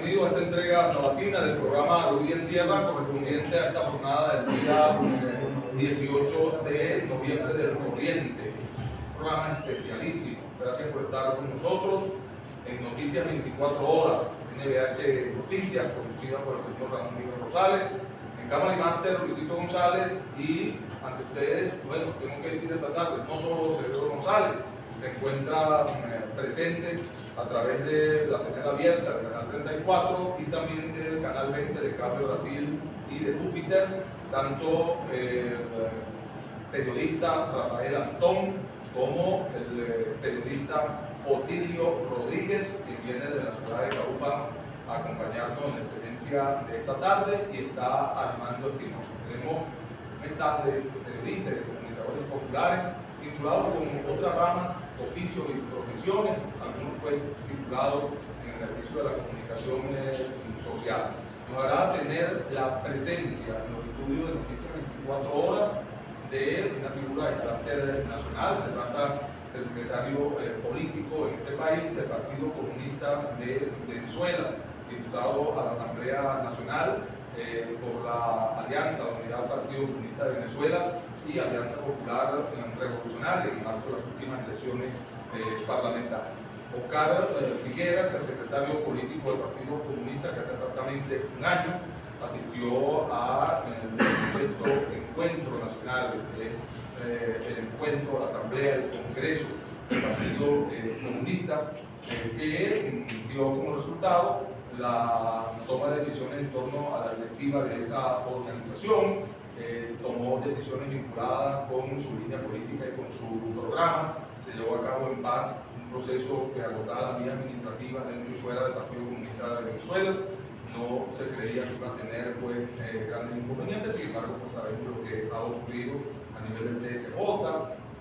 bienvenidos a esta entrega sabatina del programa Rodilla en Tierra correspondiente a esta jornada del día 18 de noviembre del corriente. Un programa especialísimo. Gracias por estar con nosotros en Noticias 24 Horas, NBH Noticias, conducida por el señor Ramón Miguel Rosales, en cámara y máster Luisito González, y ante ustedes, bueno, tengo que decir esta tarde, no solo Sergio González, se encuentra presente a través de la señal abierta del canal 34 y también del canal 20 de Cable Brasil y de Júpiter, tanto periodista Rafael Antón como el periodista Otilio Rodríguez, que viene de la ciudad de Carupa a acompañarnos en la experiencia de esta tarde, y está Armando Espinosa. Tenemos un staff de periodistas y de comunicadores populares vinculados con otras ramas, oficios y profesiones, algunos pues vinculados en el ejercicio de la comunicación social. Nos hará tener la presencia en los estudios de Noticias 24 Horas de una figura de carácter nacional. Se trata del secretario político en este país del Partido Comunista de Venezuela, diputado a la Asamblea Nacional por la Alianza de Unidad del Partido Comunista de Venezuela y Alianza Popular Revolucionaria en el marco de las últimas elecciones parlamentarias. Oscar Figueras, el secretario político del Partido Comunista, que hace exactamente un año asistió al sexto encuentro nacional, el encuentro, la asamblea, el congreso del Partido Comunista, que dio como resultado la toma de decisiones en torno a la directiva de esa organización. Tomó decisiones vinculadas con su línea política y con su programa. Se llevó a cabo en paz un proceso que agotaba las vías administrativas dentro y fuera del Partido Comunista de Venezuela. No se creía que iba a tener pues, grandes inconvenientes. Sin embargo, pues sabemos lo que ha ocurrido a nivel del TSJ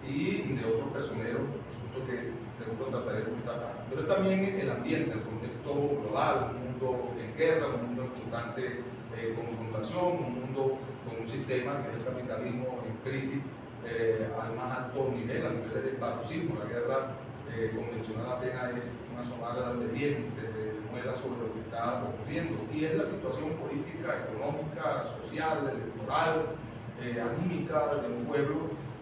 y de otros personeros, asuntos que seguro trataremos esta tarde. Pero también el ambiente, el contexto global, un mundo en guerra, un mundo en constante confrontación, un mundo con un sistema que es el capitalismo en crisis al más alto nivel, a nivel del paroxismo. La guerra convencional apenas es una somada de bienes, de muela sobre lo que está ocurriendo, y es la situación política, económica, social, electoral, anímica de un pueblo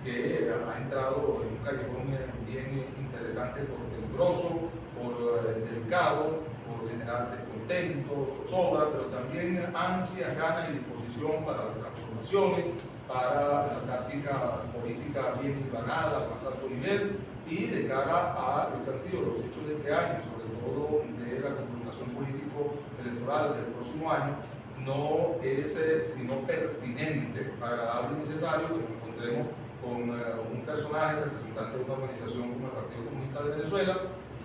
que ha entrado en un callejón bien interesante, por peligroso, por delicado, por generar descontento, zozobra, pero también ansia, ganas y disposición para las transformaciones, para la táctica política bien hilvanada al más alto nivel, y de cara a lo que han sido los hechos de este año, sobre todo de la confrontación político-electoral del próximo año, no es sino pertinente, agradable y necesario que nos encontremos con un personaje representante de una organización como el Partido Comunista de Venezuela,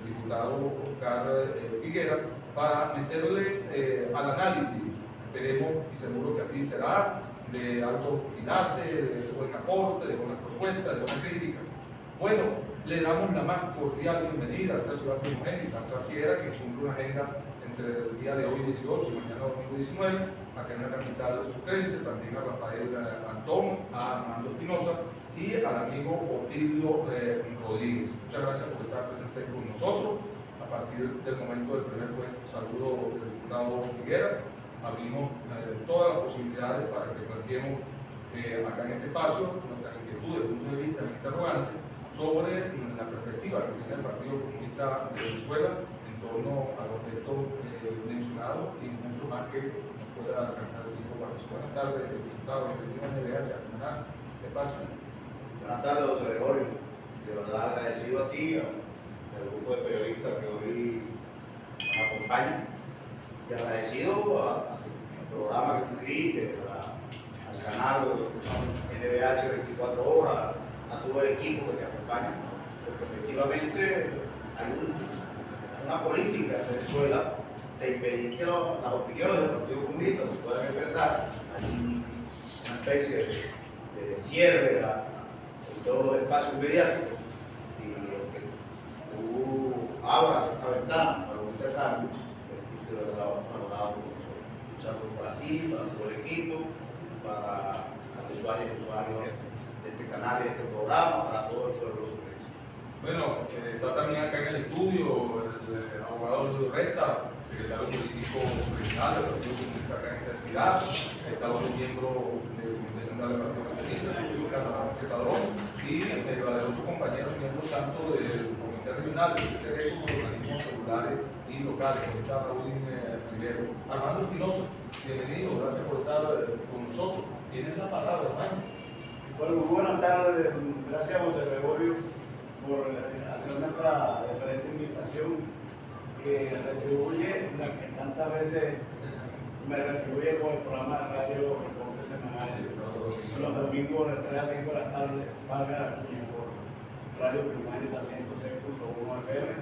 el diputado Oscar Figueras, para meterle al análisis, esperemos y seguro que así será, de alto quilate, de buen aporte, de buenas propuestas, de buena crítica. Bueno, le damos la más cordial bienvenida a esta ciudad primogénita, a esta fiera que cumple una agenda entre el día de hoy 18 y mañana domingo 19, acá en la capital sucrense, también a Rafael Antón, a Armando Espinosa y al amigo Otilio Rodríguez. Muchas gracias por estar presente con nosotros. A partir del momento del primer saludo del diputado Figueras, abrimos todas las posibilidades para que planteemos acá en este espacio nuestras inquietudes, puntos de vista, interrogantes sobre la perspectiva que tiene el Partido Comunista de Venezuela en torno a los aspectos mencionados y mucho más que nos pueda alcanzar el tiempo para eso. Buenas tardes, diputado, bienvenido a NBH, ¿qué pasa? Buenas tardes, José Gregorio. De verdad agradecido a ti, al grupo de periodistas que hoy nos acompañan, y agradecido al programa que tú diriges, al canal NBH 24 Horas, a todo el equipo que te acompaña, porque efectivamente hay una política en Venezuela de impedir que las opiniones del Partido Comunista se puedan expresar. Hay una especie de cierre en todos los espacios mediáticos, y que tú abras esta ventana para un intercambio, de verdad valorado por nosotros. Un saludo para ti, para todo el equipo, para las usuarias y usuarios de este canal y de este programa, para todo el pueblo sucrense. Bueno, está también acá en el estudio el abogado Luis Reta, secretario político Nacional del Partido Comunista acá en esta entidad, está otro miembro del Comité Central del Partido Comunista, el profesor Carlos Sánchez Padrón, y valerosos compañeros miembros tanto del Comité Regional, del CRE, como de organismos celulares y locales, como está Raúl Rivero. Armando Espinosa, bienvenido, gracias por estar con nosotros. Tienes la palabra, hermano. Bueno, muy buenas tardes, gracias José Gregorio por hacerme esta diferente invitación que retribuye la que tantas veces me retribuye con el programa de radio Reporte Semanal los domingos de 3 a 5 de la tarde, Valga la Cuña, por Radio Primavera 106.1 FM.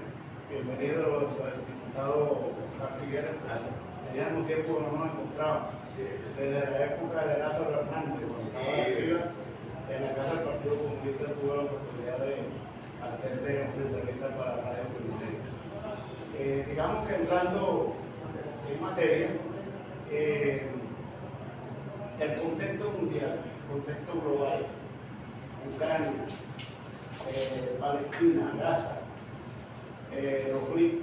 Bienvenido al diputado Oscar Figueres, gracias. Teníamos tiempo que no nos encontrábamos, desde la época de Lázaro Hernández, cuando estaba arriba en la casa del Partido Comunista, tuve la oportunidad de hacerle una entrevista para Radio Primavera. Digamos que entrando en materia, el contexto mundial, el contexto global, Ucrania, Palestina, Gaza, los BRICS,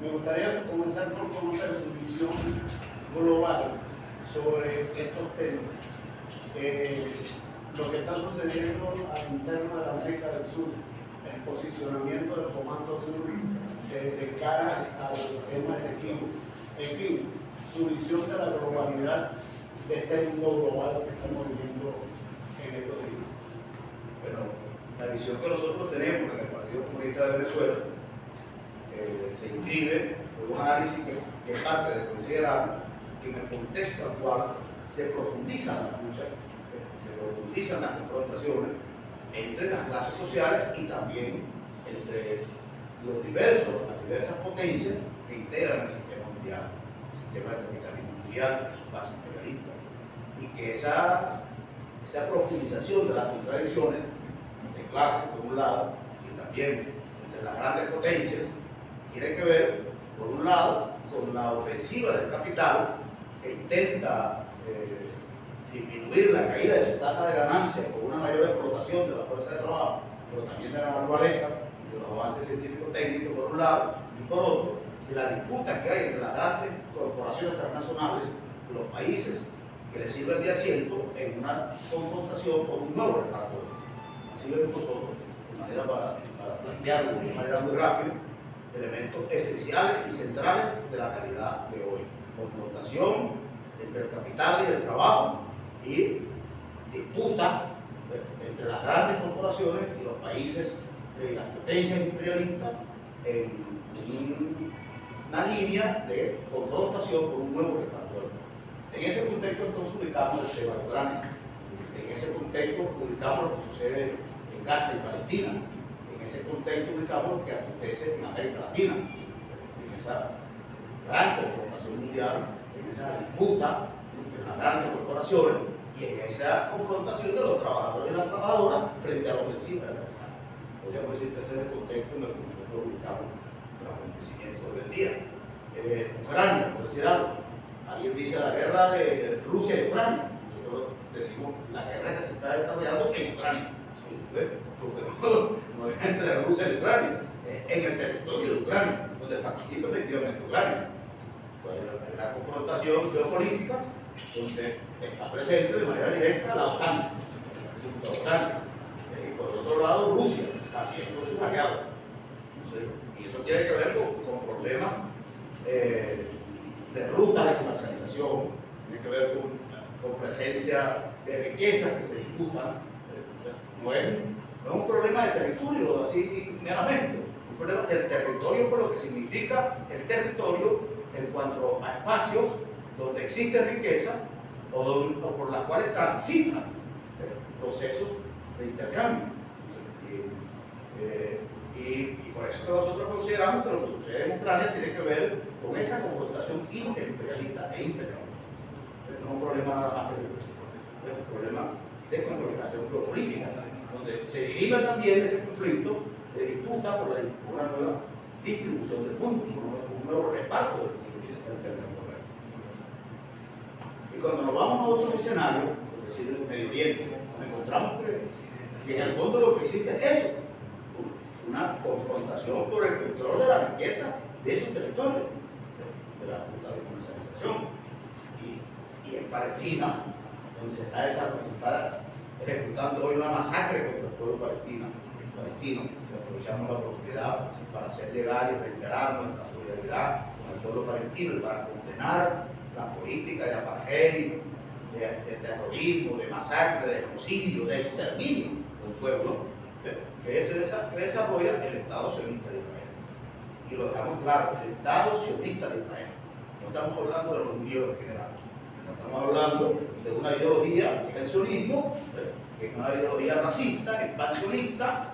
me gustaría comenzar por conocer su visión global sobre estos temas. Lo que está sucediendo al interno de la América del Sur, el posicionamiento del Comando Sur de cara al tema Esequibo, en fin, su visión de la globalidad de este mundo global que estamos viviendo en estos días. Bueno, la visión que nosotros tenemos en el Partido Comunista de Venezuela se inscribe en un análisis que parte de considerar que en el contexto actual se profundizan las luchas, se profundizan las confrontaciones entre las clases sociales y también entre las diversas potencias que integran el sistema mundial, el sistema del capitalismo mundial en su fase imperialista, y que esa profundización de las contradicciones de clases por un lado y también entre las grandes potencias tiene que ver, por un lado, con la ofensiva del capital que intenta disminuir la caída de su tasa de ganancia por una mayor explotación de la fuerza de trabajo, pero también de la naturaleza y de los avances científicos técnicos por un lado, y por otro, de la disputa que hay entre las grandes corporaciones transnacionales de los países que les sirven de asiento en una confrontación por un nuevo reparatorio. Así vemos nosotros, de manera para plantearlo de manera muy rápida, elementos esenciales y centrales de la realidad de hoy. Confrontación entre el capital y el trabajo y disputa entre las grandes corporaciones y los países y las potencias imperialistas en una línea de confrontación con un nuevo reparatorio. En ese contexto entonces ubicamos el tema de Ucrania. En ese contexto ubicamos lo que sucede en Gaza y Palestina. En ese contexto ubicamos lo que acontece en América Latina, en esa gran confrontación mundial, en esa disputa entre las grandes corporaciones y en esa confrontación de los trabajadores y las trabajadoras frente a la ofensiva del capital. Podríamos decir que ese es el contexto en el que nosotros ubicamos los acontecimientos del día. Ucrania, por decir algo, alguien dice la guerra de Rusia y Ucrania, nosotros decimos la guerra que se está desarrollando en Ucrania. No es entre Rusia y Ucrania, es en el territorio de Ucrania, donde participa efectivamente Ucrania. Pues hay una confrontación geopolítica donde está presente de manera directa la OTAN, junto a Ucrania. Y por otro lado, Rusia, también con sus aliados. Y eso tiene que ver con problemas de ruta de comercialización, tiene que ver con presencia de riquezas que se disputan. No es un problema de territorio, así meramente, un problema del territorio por lo que significa el territorio en cuanto a espacios donde existe riqueza o por las cuales transitan procesos de intercambio. Y por eso que nosotros consideramos que lo que sucede en Ucrania tiene que ver con esa confrontación interimperialista e intercampista. No es un problema nada más que es un problema de confrontación geopolítica, donde se deriva también ese conflicto de disputa por una nueva distribución del mundo, por un nuevo reparto del mundo en términos de comercio. Y cuando nos vamos a otros escenarios, por decir el Medio Oriente, nos encontramos que en el fondo lo que existe es eso, una confrontación por el control de la riqueza de esos territorios. de la ruta de comercialización. Y en Palestina, donde se está ejecutando hoy una masacre contra el pueblo palestino, aprovechamos la oportunidad para hacer llegar y reiterar nuestra solidaridad con el pueblo palestino y para condenar la política de apartheid, de terrorismo, de masacre, de genocidio, de exterminio del pueblo que se desarrolla el Estado sionista de Israel. Y lo dejamos claro, el Estado sionista de Israel. No estamos hablando de los judíos en general, no estamos hablando de una ideología, que es el sionismo, que es una ideología racista, expansionista,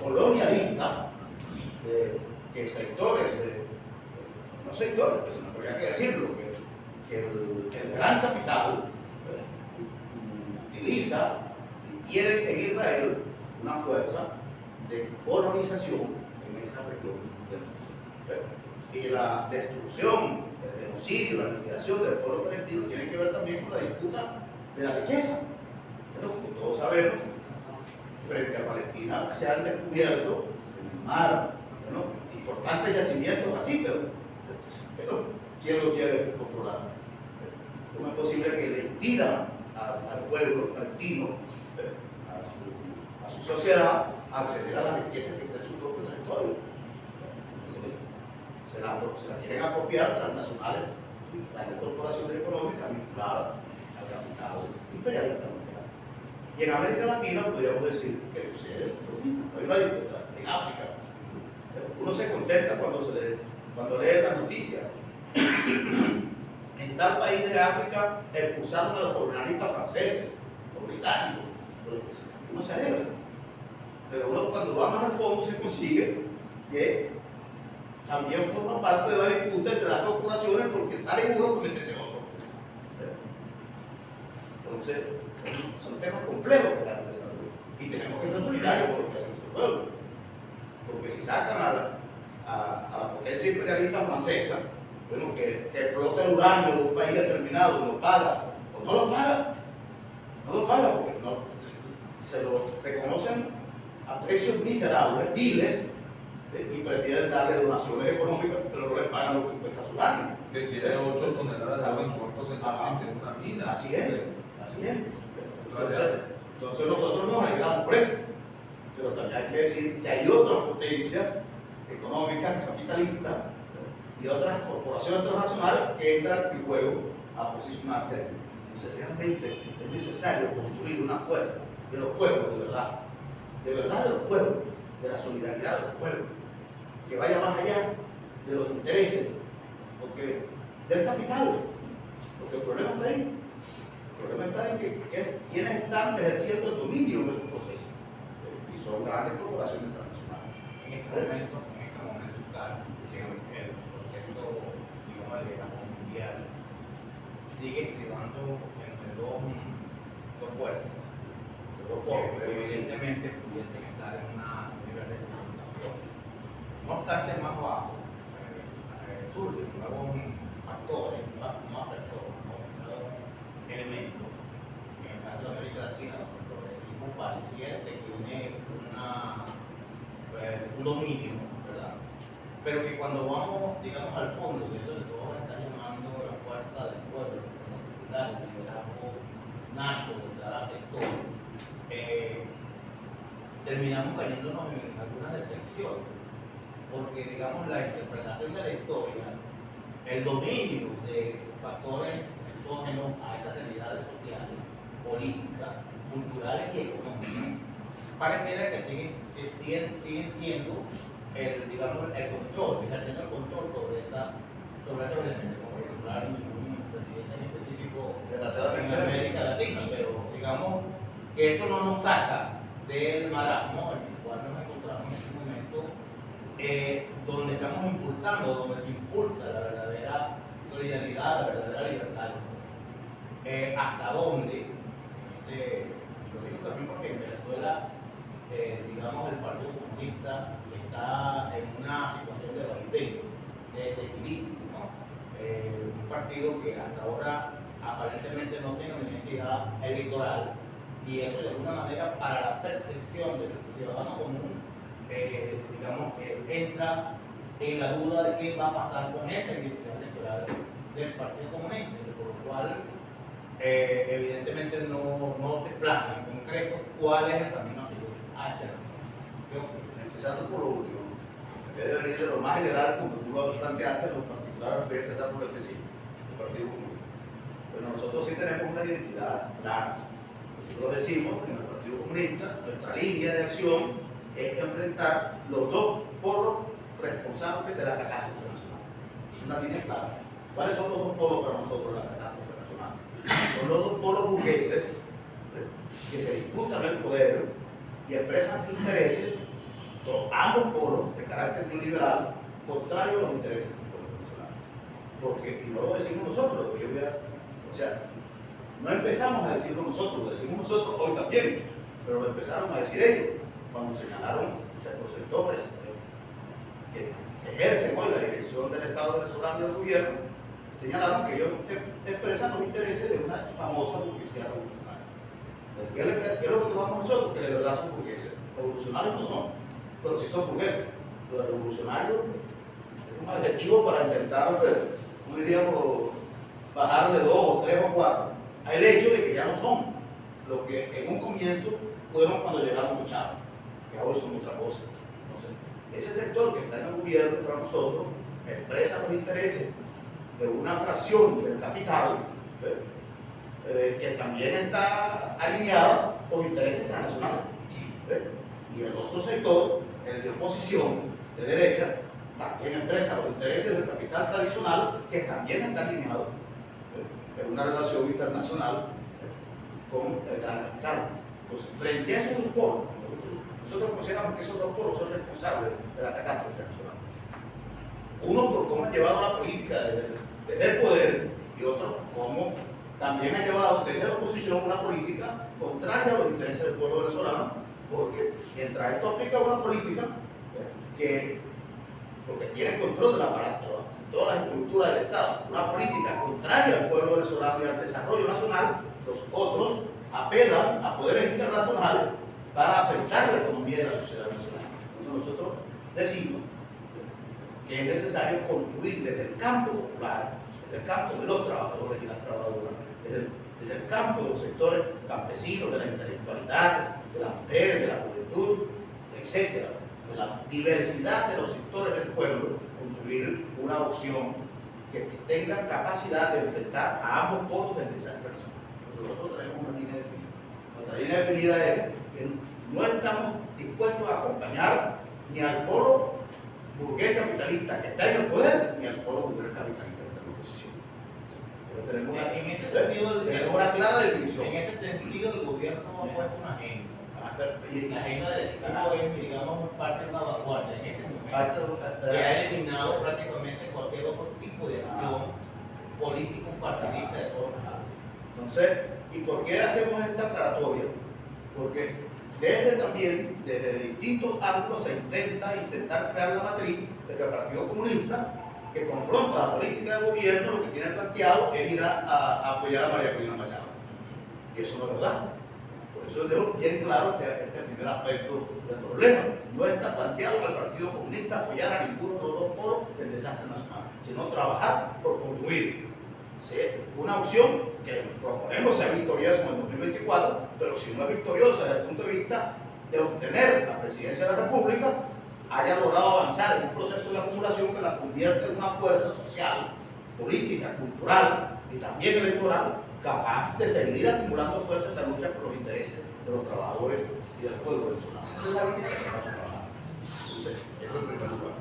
colonialista, que sectores, no sectores, pues no habría que decirlo, que el gran capital utiliza y quiere en Israel una fuerza de colonización en esa región del mundo. Y la destrucción, el genocidio, la liquidación del pueblo palestino tiene que ver también con la disputa de la riqueza. Bueno, como todos sabemos, frente a Palestina se han descubierto en el mar importantes yacimientos gasíferos. Pero ¿quién lo quiere controlar? ¿Cómo es posible que le impidan al pueblo palestino, a su sociedad, acceder a la riqueza que está en su propio territorio? Se la quieren apropiar transnacionales, las corporaciones económicas vinculadas al capital imperialista mundial. Y en América Latina podríamos decir que sucede lo mismo. Hay una disputa en África. Uno se contenta cuando lee las noticias. En tal país de África expulsaron a los colonialistas franceses, los británicos, uno se alegra. Pero uno cuando va más al fondo se consigue que también forma parte de la disputa entre las corporaciones porque sale uno por meterse en otro. Entonces, son temas complejos que están desarrollando. Y tenemos que ser solidarios por lo que hacen su pueblo. Porque si sacan a la potencia imperialista francesa, bueno, que explota el uranio de un país determinado y lo paga, o no lo paga, porque no, se lo reconocen a precios miserables, viles, y prefieren darle donaciones económicas, pero no les pagan lo que cuesta su uranio. Que tiene 8 toneladas de agua en su banco central sin tener una mina. Así es. Entonces nosotros nos alegramos por eso. Pero también hay que decir que hay otras potencias económicas, capitalistas, y otras corporaciones transnacionales que entran en juego a posicionarse aquí. Entonces realmente es necesario construir una fuerza de los pueblos, de verdad de los pueblos, de la solidaridad de los pueblos, que vaya más allá de los intereses del capital, porque el problema está ahí. El problema está en que quienes están ejerciendo el dominio de su proceso, y son grandes corporaciones transnacionales. En este momento, claro, que el proceso, digamos, de la mundial sigue estribando entre dos fuerzas, que evidentemente pudiesen estar en un nivel de confrontación. No obstante, más abajo surgen nuevos factores, nuevas personas, nuevos elementos. En el caso de América Latina, el progresismo pareciera que tiene un dominio, ¿verdad? Pero que cuando vamos, digamos, al fondo, de eso que todos están llamando la fuerza del pueblo, la fuerza popular, el liderazgo nato de cada sector, terminamos cayéndonos en algunas decepciones, porque, digamos, la interpretación de la historia, el dominio de factores exógenos a esas realidades sociales, políticas, culturales y económicas, pareciera que siguen siendo el control, ejerciendo el control sobre esos elementos. Como por ejemplo, un presidente en específico en América Latina, pero digamos que eso no nos saca del marasmo en el cual nos encontramos en este momento, donde estamos impulsando, donde se impulsa la verdadera solidaridad, la verdadera libertad. ¿Hasta dónde? Lo digo también porque en Venezuela, digamos, el Partido Comunista está en una situación de vaivén, de desequilibrio, ¿no? Un partido que hasta ahora aparentemente no tiene una identidad electoral, y eso de alguna manera para la percepción del ciudadano común, digamos, entra en la duda de qué va a pasar con esa identidad electoral del Partido Comunista, por lo cual evidentemente no se plasma en concreto cuál es el camino a seguir a ese resultado. Empezando por lo último, en vez de venir de lo más general, como tú lo planteaste, lo particular, voy a empezar por lo específico, el Partido Comunista. Bueno, nosotros sí tenemos una identidad clara. Nosotros decimos en el Partido Comunista, nuestra línea de acción es enfrentar los dos polos responsables de la catástrofe nacional. Es una línea clara. ¿Cuáles son los dos polos para nosotros de la catástrofe nacional? Son los dos polos burgueses que se disputan el poder y expresan intereses, ambos polos de carácter neoliberal, contrarios a los intereses del pueblo venezolano. Porque, y no lo decimos nosotros, lo que yo voy a, o sea, no empezamos a decirlo nosotros, lo decimos nosotros hoy también, pero lo empezaron a decir ellos cuando señalaron los sectores que ejercen hoy la dirección del Estado venezolano y del gobierno, señalaron que ellos expresan los intereses de una famosa burguesía revolucionaria. ¿Qué es lo que tomamos nosotros? Que de verdad son burgueses. Revolucionarios no son, pero sí son burgueses. Los revolucionarios es un adjetivo para intentar, ¿cómo diríamos?, bajarle 2 o 3 o 4 al hecho de que ya no son lo que en un comienzo fueron cuando llegaron los chavos, que hoy son otra cosa. Entonces, ese sector que está en el gobierno para nosotros expresa los intereses de una fracción del capital que también está alineada con intereses transnacionales. Y el otro sector, el de oposición, de derecha, también expresa los intereses del capital tradicional que también está alineado en una relación internacional con el gran capital. Entonces, frente a esos dos polos, nosotros consideramos que esos dos polos son responsables de la catástrofe nacional. Uno por cómo han llevado la política desde el poder y otro cómo también han llevado desde la oposición una política contraria a los intereses del pueblo venezolano, porque mientras esto aplica una política porque tiene control del aparato, todas las estructuras del Estado, una política contraria al pueblo venezolano y al desarrollo nacional, los otros apelan a poderes internacionales para afectar la economía de la sociedad venezolana. Entonces nosotros decimos que es necesario construir desde el campo popular, desde el campo de los trabajadores y las trabajadoras, desde el campo de los sectores campesinos, de la intelectualidad, de las mujeres, de la juventud, etcétera, de la diversidad de los sectores del pueblo, construir una opción que tenga capacidad de enfrentar a ambos polos del desastre nacional. Nosotros tenemos una línea definida. Nuestra línea definida es que no estamos dispuestos a acompañar ni al polo burgués capitalista que está en el poder, ni al polo burgués capitalista que está en la oposición. Pero tenemos una clara definición. En ese sentido, el gobierno ha puesto una agenda. La agenda del Estado es, digamos, parte de una vanguardia en este momento, que ha eliminado prácticamente cualquier otro tipo de acción político partidista de todos los lados. Entonces, ¿y por qué hacemos esta aclaratoria? Porque desde distintos ángulos se intenta crear la matriz de que el Partido Comunista, que confronta la política del gobierno, lo que tiene planteado es ir a apoyar a María Corina Machado. Y eso no es verdad. Por eso dejo bien claro que este primer aspecto del problema. No está planteado que el Partido Comunista apoyara a ninguno de los dos polos del desastre nacional, sino trabajar por construir una opción que proponemos sea victoriosa en el 2024, pero si no es victoriosa desde el punto de vista de obtener la presidencia de la República, haya logrado avanzar en un proceso de acumulación que la convierte en una fuerza social, política, cultural y también electoral, capaz de seguir acumulando fuerzas en la lucha por los intereses de los trabajadores y del pueblo venezolano. Esa es la línea que estamos trabajando. Entonces, eso en primer lugar.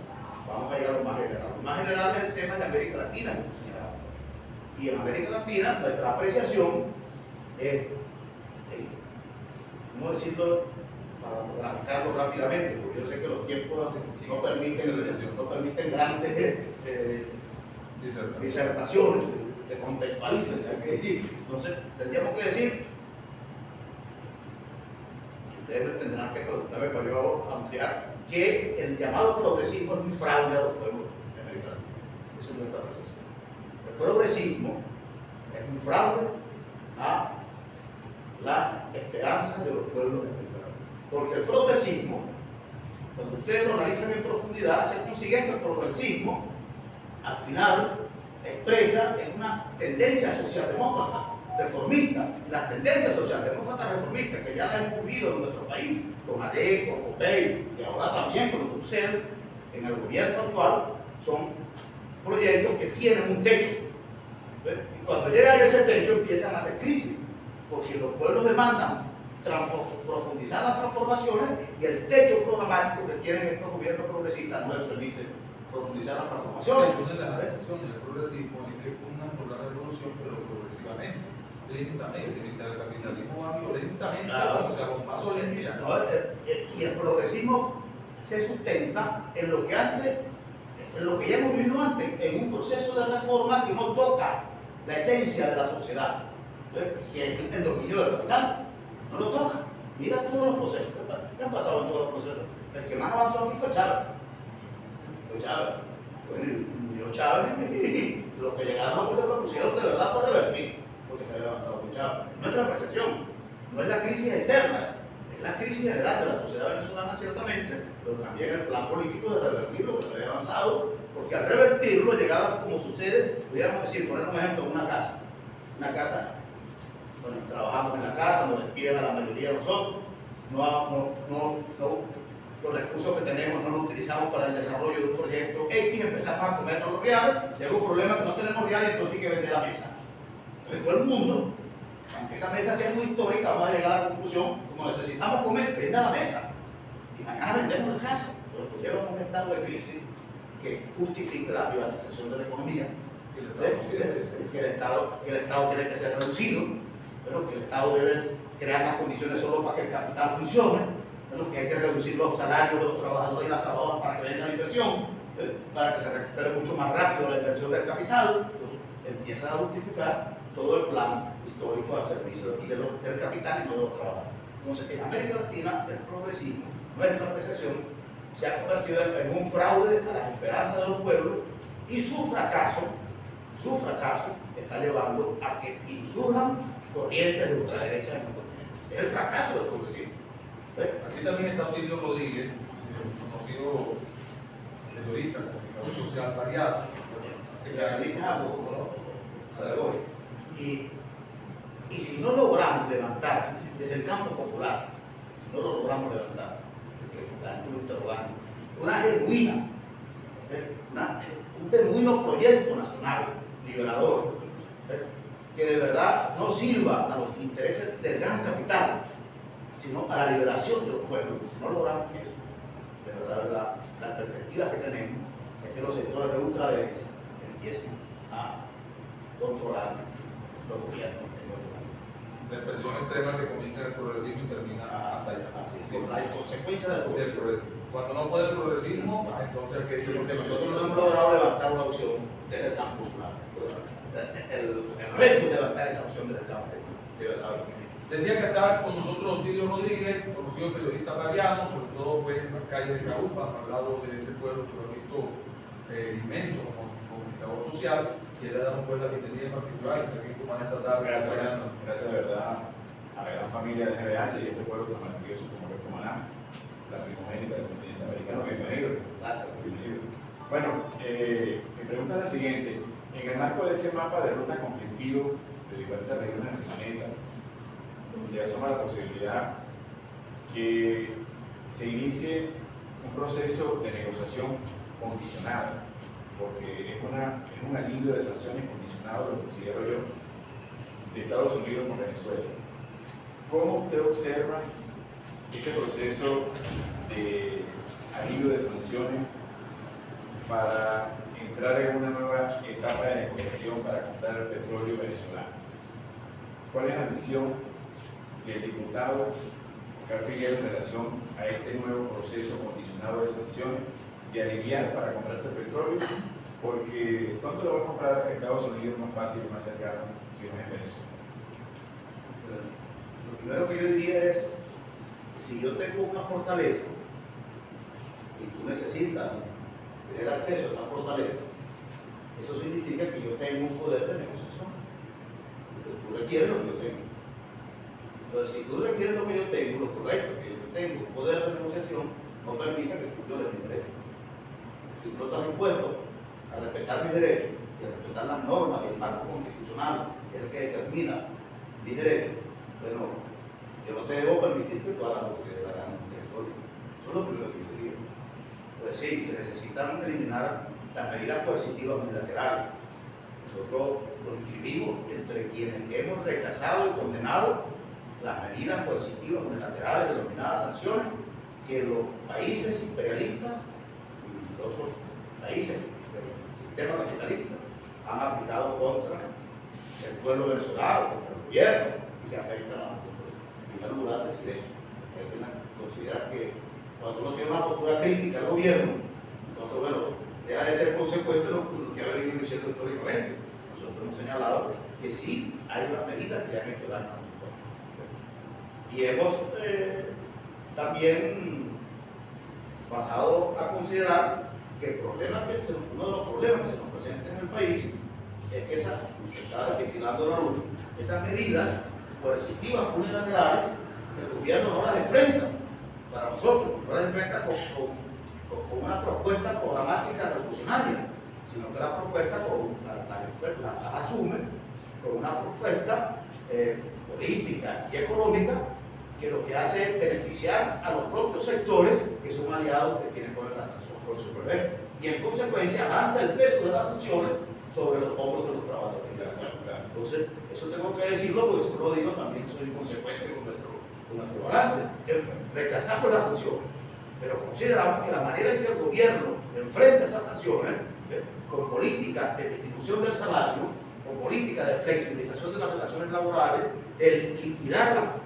Vamos a ir a lo más general. Lo más general es el tema de América Latina, como señalaba. Y en América Latina, nuestra apreciación es, ¿cómo decirlo? Para graficarlo rápidamente, porque yo sé que los tiempos no permiten grandes disertaciones que contextualicen. Entonces, tendríamos que decir, ustedes me tendrán que preguntarme para yo ampliar, que el llamado progresismo es un fraude a los pueblos de América Latina. Esa es nuestra apreciación. El progresismo es un fraude a la esperanza de los pueblos de América Latina. Porque el progresismo cuando ustedes lo analizan en profundidad, se consigue que el progresismo, al final, expresa en una tendencia socialdemócrata, reformista. Y las tendencias socialdemócratas reformistas que ya la hemos vivido en nuestro país, con ADE, con COPEI y ahora también con los cruceros, en el gobierno actual, son proyectos que tienen un techo. ¿Ves? Y cuando llegan a ese techo empiezan a hacer crisis, porque los pueblos demandan profundizar las transformaciones y el techo programático que tienen estos gobiernos progresistas no les permite profundizar las transformaciones. Una de las acciones del progresismo es que pugnan por la revolución, pero progresivamente, lentamente, mientras el capitalismo va violentamente, Claro. o sea, con paso lento. No, y el progresismo se sustenta en lo que antes, en lo que ya hemos vivido antes, en un proceso de reforma que no toca la esencia de la sociedad, que es el dominio del capital. No lo toca. Mira todos los procesos. ¿Qué han pasado en todos los procesos? El que más avanzó aquí fue Chávez. Bueno, murió Chávez y los que llegaron a lo que se propusieron de verdad fue revertir, porque se había avanzado con Chávez. Nuestra percepción no es la crisis externa, es la crisis general de la sociedad venezolana ciertamente, pero también el plan político de revertir lo que se había avanzado, porque al revertirlo llegaba como sucede, pudiéramos decir, poner un ejemplo, una casa, bueno, trabajamos en la casa, nos despiden a la mayoría de nosotros, los recursos que tenemos no los utilizamos para el desarrollo de un proyecto X, empezamos a comernos los reales, llega un problema que no tenemos reales, entonces hay que vender la mesa. Entonces todo el mundo, aunque esa mesa sea muy histórica, vamos a llegar a la conclusión, como necesitamos comer, venda la mesa. Y mañana vendemos la casa, pero pues lleva un estado de crisis que justifique la privatización de la economía. Que el Estado tiene que ser reducido, pero que el Estado debe crear las condiciones solo para que el capital funcione, pero que hay que reducir los salarios de los trabajadores y las trabajadoras para que venga la inversión, para que se recupere mucho más rápido la inversión del capital. Entonces, empieza a justificar todo el plan histórico al servicio del capital y no de los trabajadores. Entonces, en América Latina, el progresismo, nuestra apreciación, se ha convertido en un fraude a las esperanzas de los pueblos y su fracaso está llevando a que insurjan corrientes de ultraderecha en el continente. Es el fracaso del progresismo. Aquí también está Otilio Rodríguez, conocido periodista, comunicador social variado. Así que y si no logramos levantar desde el campo popular, si no lo logramos levantar, un genuino proyecto nacional liberador, que de verdad no sirva a los intereses del gran capital, sino a la liberación de los pueblos. Si no logramos eso, de verdad, la perspectiva que tenemos es que los sectores de ultraderecha empiecen a controlar los gobiernos. La expresión extrema que comienza en el progresismo y termina hasta allá. Así es, Sí. por la consecuencia del Del progresismo. progresismo. Cuando no puede el progresismo, entonces aquello Porque nosotros no hemos logrado levantar una opción desde el campo popular. El reto es levantar esa opción desde el campo popular. De verdad. Decía que está con nosotros Otilio Rodríguez, conocido periodista pariano, sobre todo pues, en las calles de Carupa, han hablado de ese pueblo que lo he visto inmenso como comunicador social, y le damos pues la bienvenida en particular a Enrique Cumaná esta tarde. Gracias de verdad a la gran familia de NBH y este pueblo tan maravilloso como es Cumaná, la primogénita del continente americano. Bienvenido. Gracias. Bienvenido. Bueno, mi pregunta es la siguiente. En el marco de este mapa de rutas conflictivos de diferentes regiones del planeta, donde asoma la posibilidad que se inicie un proceso de negociación condicionada, porque es un alivio de sanciones condicionado, lo considero yo, de Estados Unidos con Venezuela. ¿Cómo usted observa este proceso de alivio de sanciones para entrar en una nueva etapa de negociación para comprar el petróleo venezolano? ¿Cuál es la visión del diputado Oscar Figueroa en relación a este nuevo proceso condicionado de sanciones de aliviar para comprar el petróleo? Porque ¿cuánto lo va a comprar Estados Unidos más fácil y más cercano si no es Venezuela? Lo primero que yo diría es, si yo tengo una fortaleza y tú necesitas tener acceso a esa fortaleza, eso significa que yo tengo un poder de negociación. Porque tú requieres lo que yo tengo. Entonces, si tú requieres lo que yo tengo, lo correcto es que yo tengo un poder de negociación, no permita que tú violes mis derechos. Si tú no estás dispuesto a respetar mis derechos y a respetar las normas y el marco constitucional, que es el que determina mis derechos, bueno, yo no te debo permitir que tú hagas lo que te dé la gana en un territorio. Eso es lo primero que yo diría. Pues sí, se necesitan eliminar las medidas coercitivas unilaterales. Nosotros lo inscribimos entre quienes hemos rechazado y condenado las medidas coercitivas unilaterales denominadas sanciones que los países imperialistas y otros países del sistema capitalista han aplicado contra el pueblo venezolano, contra el gobierno, y que afectan a nosotros. En primer lugar, decir eso. Hay que considerar que cuando uno tiene una postura crítica al gobierno, entonces, bueno, deja de ser consecuente lo que ha venido diciendo históricamente. Nosotros hemos señalado que sí hay unas medidas que le han hecho daño a nosotros. Y hemos también pasado a considerar que el problema uno de los problemas que se nos presenta en el país es que está destilando la luz, esas medidas coercitivas unilaterales, el gobierno no las enfrenta para nosotros, no las enfrenta con una propuesta programática revolucionaria, sino que la propuesta la asume con una propuesta política y económica que lo que hace es beneficiar a los propios sectores que son aliados que tienen con las sanciones por su poder, y en consecuencia avanza el peso de las sanciones sobre los hombros de los trabajadores. Entonces, eso tengo que decirlo porque si no lo digo también soy inconsecuente con nuestro balance. Rechazamos las sanciones, pero consideramos que la manera en que el gobierno enfrenta esas sanciones, con políticas de disminución del salario, con políticas de flexibilización de las relaciones laborales, de liquidar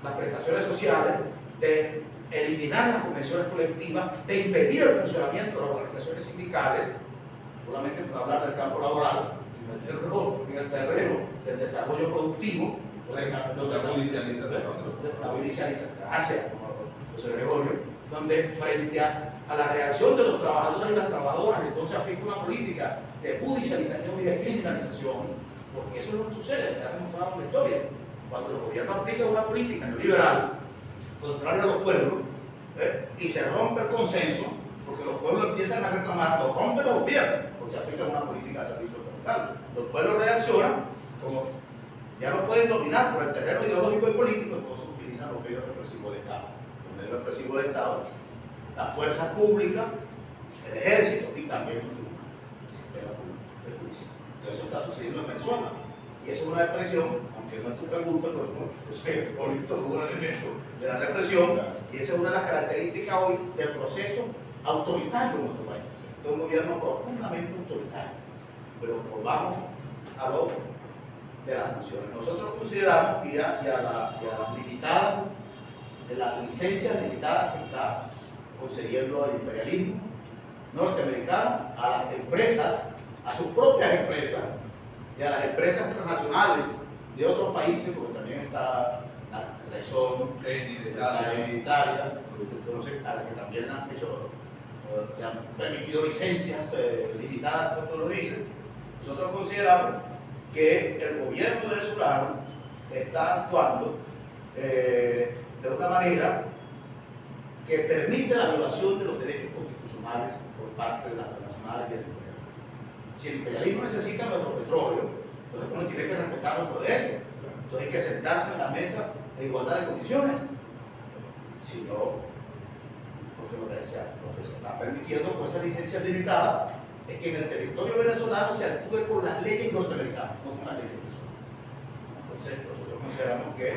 las prestaciones sociales, de eliminar las convenciones colectivas, de impedir el funcionamiento de las organizaciones sindicales, solamente para hablar del campo laboral, sino en el terreno del desarrollo productivo, donde frente a la reacción de los trabajadores y las trabajadoras, entonces aplica una política de judicialización y de criminalización, porque eso no sucede, se ha demostrado en la historia. Cuando los gobiernos aplican una política neoliberal contraria a los pueblos, y se rompe el consenso, porque los pueblos empiezan a reclamar, lo rompen los gobiernos, porque aplican una política de servicio capital. Los pueblos reaccionan, como ya no pueden dominar por el terreno ideológico y político, entonces utilizan los medios represivos del Estado. Los medios represivos del Estado, la fuerza pública, el ejército y también el sistema público de justicia. Eso está sucediendo en Venezuela. Y esa es una expresión, aunque no es tu pregunta, pero ahorita hubo un elemento de la represión, y esa es una de las características hoy del proceso autoritario en nuestro país. Es un gobierno profundamente autoritario. Pero volvamos a lo de las sanciones. Nosotros consideramos que a las limitadas, de las licencias limitadas que está concediendo el imperialismo norteamericano a las empresas, a sus propias empresas, y a las empresas transnacionales de otros países, porque también está la Exxon, la Italia, entonces a las que también han hecho, le han permitido licencias limitadas, por todo lo dice. Nosotros consideramos que el gobierno venezolano está actuando de una manera que permite la violación de los derechos constitucionales por parte de las transnacionales y del imperialismo. Si el imperialismo necesita nuestro petróleo, entonces uno tiene que respetar nuestros derechos. Entonces hay que sentarse en la mesa en igualdad de condiciones. Si no, porque lo que se está permitiendo con esa licencia limitada es que en el territorio venezolano se actúe con las leyes norteamericanas, no con las leyes venezolanas. Entonces nosotros consideramos que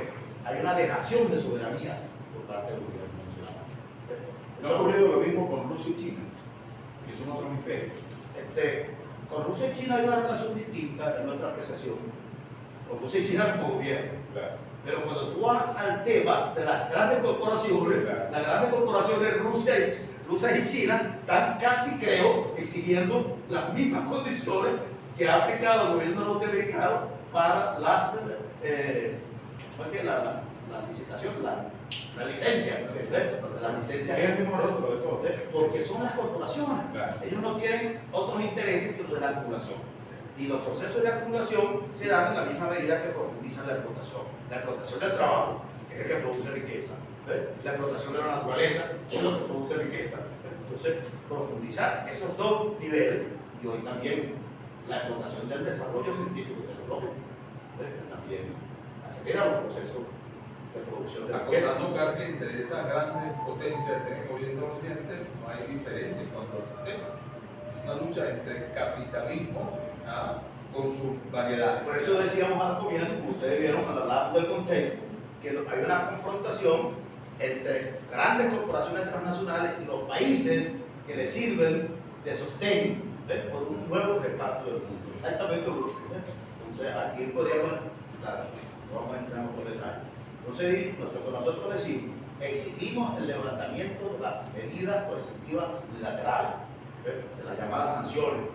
hay una dejación de soberanía por parte del gobierno venezolano. ¿No ha ocurrido lo mismo con Rusia y China, que son otros imperios? Con Rusia y China hay una relación distinta en nuestra apreciación. Con Rusia y China como gobierno. Claro. Pero cuando tú vas al tema de las grandes corporaciones, las grandes corporaciones rusas y China están casi, creo, exigiendo las mismas condiciones que ha aplicado el gobierno norteamericano para las la licitación, la licencia. La licencia es el mismo rostro de todo. Porque son las corporaciones. Claro. Ellos no tienen otros intereses que los de la acumulación. Y los procesos de acumulación se dan en la misma medida que profundizan la explotación del trabajo, que es el que produce riqueza, la explotación de la naturaleza, que es lo que produce riqueza. Entonces, profundizar esos dos niveles y hoy también la explotación del desarrollo científico y tecnológico, que también acelera los procesos de producción de riqueza. Acordando que entre esas grandes potencias que tiene el Oriente Occidente no hay diferencia en cuanto al sistema. Es una lucha entre capitalismo con sus variedades. Por eso decíamos al comienzo, como ustedes vieron al hablar del contexto, que hay una confrontación entre grandes corporaciones transnacionales y los países que le sirven de sostén por un nuevo reparto del mundo. Exactamente lo que entonces aquí podríamos, claro, no vamos a entrar por detalle. Entonces nosotros decimos, exigimos el levantamiento de las medidas coercitivas unilaterales, de las llamadas sanciones.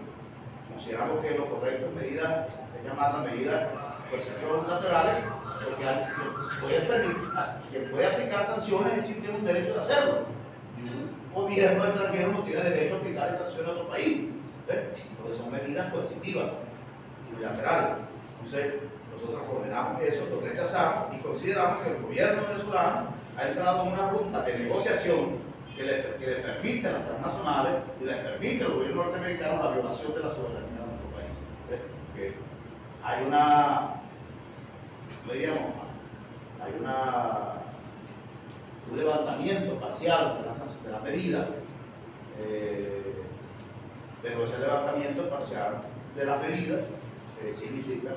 Consideramos que lo correcto es llamar las medidas coercitivas unilaterales, porque quien puede aplicar sanciones es quien tiene un derecho de hacerlo. Y un gobierno extranjero no tiene derecho a aplicar sanciones a otro país, porque son medidas coercitivas unilaterales. Entonces, nosotros condenamos eso, lo rechazamos y consideramos que el gobierno venezolano ha entrado en una ruta de negociación que le permite a las transnacionales y le permite al gobierno norteamericano la violación de la soberanía de nuestro país. Que hay un levantamiento parcial de la medida, pero ese levantamiento parcial de la medida significa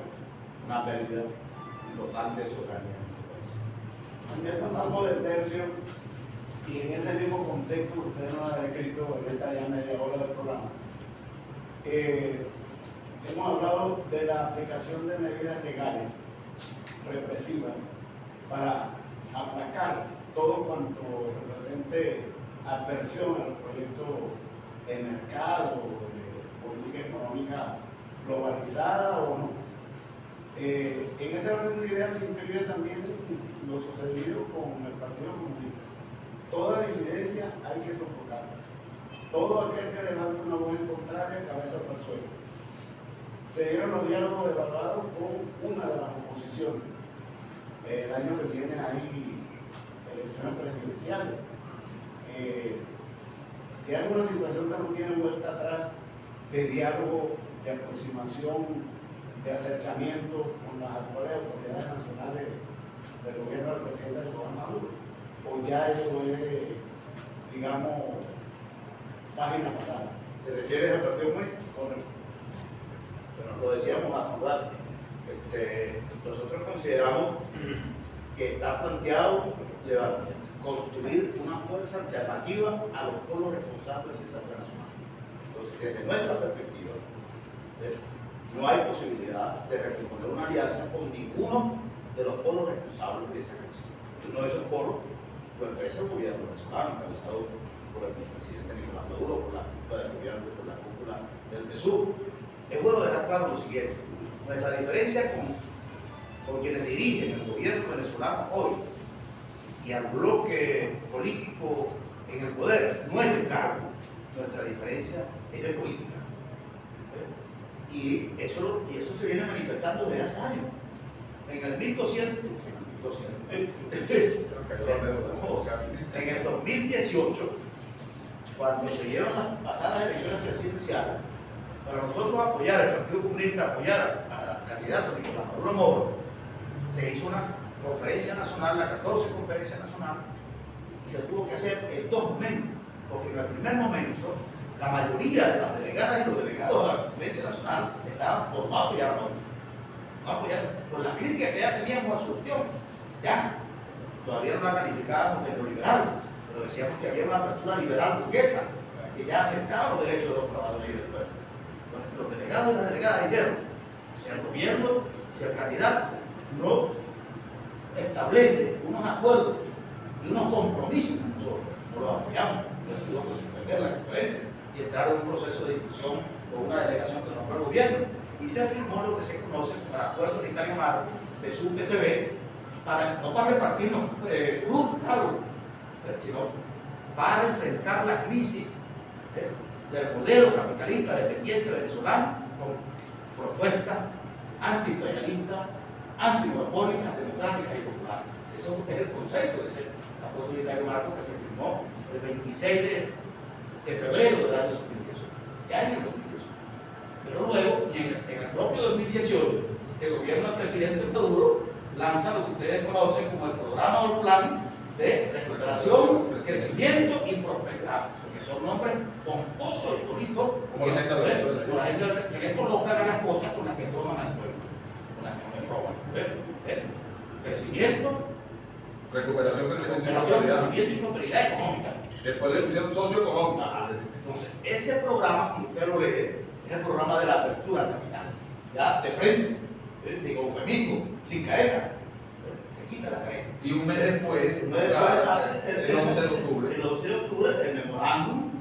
una pérdida total de soberanía en nuestro país. Cambiando algo de tercio, y en ese mismo contexto usted nos ha descrito en esta ya media hora del programa, hemos hablado de la aplicación de medidas legales represivas para aplacar todo cuanto represente aversión a los proyectos de mercado, de política económica globalizada o no. En ese orden de ideas se inscribe también lo sucedido con el Partido Comunista. Toda disidencia hay que sofocarla. Todo aquel que levante una voz en contraria, cabeza para el suelo. Se dieron los diálogos de Barbados con una de las oposiciones. El año que viene hay elecciones presidenciales. Si hay una situación que no tiene vuelta atrás de diálogo, de aproximación, de acercamiento con las actuales autoridades nacionales del gobierno del presidente Nicolás Maduro, o ya eso es, digamos, página pasada. ¿Te refieres al Partido Comunista? Correcto. Pero lo decíamos hace un rato. Nosotros consideramos que está planteado construir una fuerza alternativa a los pueblos responsables de esa transformación. Entonces, desde nuestra perspectiva, no hay posibilidad de recomponer una alianza con ninguno de los polos responsables de esa crisis. Uno de esos polos lo empresa el gobierno venezolano, encabezado por el presidente Nicolás Maduro, por la cúpula del gobierno, por la cúpula del PSUV. Es bueno dejar claro lo siguiente: nuestra diferencia con quienes dirigen el gobierno venezolano hoy y al bloque político en el poder no es de cargo, nuestra diferencia es de política. Y eso se viene manifestando desde hace años. En el 2018, cuando se dieron las pasadas elecciones presidenciales, para nosotros apoyar al Partido Comunista, apoyar al candidato Nicolás Maduro Moro, se hizo una conferencia nacional, la 14 conferencia nacional, y se tuvo que hacer en dos momentos, porque en el primer momento la mayoría de las delegadas y los delegados de la conferencia nacional estaban por no apoyar a Maduro, no apoyar por las críticas que ya teníamos a su gestión. Ya, todavía no la calificábamos de neoliberal, pero decíamos que había una apertura liberal burguesa que ya afectaba los derechos de los trabajadores y del pueblo. Los delegados y las delegadas dijeron: si el gobierno, si el candidato no establece unos acuerdos y unos compromisos, nosotros no los apoyamos. Entonces tuvimos que suspender la conferencia y entrar en un proceso de discusión con una delegación que nombró el gobierno. Y se firmó lo que se conoce como el acuerdo de Italia Marco, PSUV-PCB, no para repartirnos cargos, sino para enfrentar la crisis del modelo capitalista dependiente venezolano con propuestas antiimperialistas, antimonopólicas, democráticas y populares. Ese es el concepto de ese acuerdo unitario marco que se firmó el 26 de febrero del año 2018, ya en el 2018. Pero luego, en el propio 2018, el gobierno del presidente Maduro lanza lo que ustedes conocen como el programa o el plan de recuperación, crecimiento y prosperidad, que son nombres pomposos y bonitos, Como la gente con la gente que le colocan a las cosas con las que toman al pueblo, con las que no le roban. Crecimiento, Recuperación, crecimiento y recuperación, prosperidad. crecimiento y prosperidad económica. Después le pusieron socioeconómico. Entonces, ese programa, como usted lo lee, es el programa de la apertura capital. Ya de frente, sin eufemismo, sin careta. Se quita la careta. Y un mes después, El 11 de octubre. El 11 de octubre, el memorándum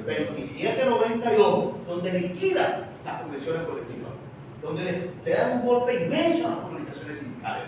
2792, donde liquida las convenciones colectivas, donde le dan un golpe inmenso a las organizaciones sindicales.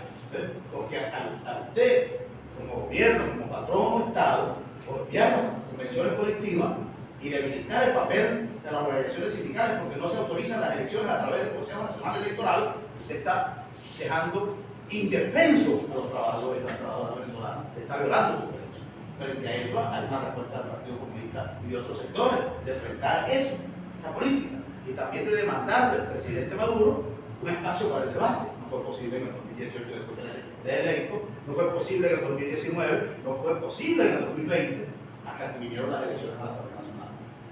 Porque a usted, como gobierno, como patrón o Estado, golpear las convenciones colectivas y debilitar el papel de las organizaciones sindicales porque no se autorizan las elecciones a través del Consejo Nacional Electoral, usted está dejando indefensos a los trabajadores y las trabajadoras venezolanas, está violando sus derechos. Frente a eso hay una respuesta del Partido Comunista y de otros sectores de enfrentar eso, esa política, y también de demandar del presidente Maduro un espacio para el debate. No fue posible en el 2018 después de electo, no fue posible en el 2019, no fue posible en el 2020, hasta que vinieron las elecciones a la Asamblea Nacional.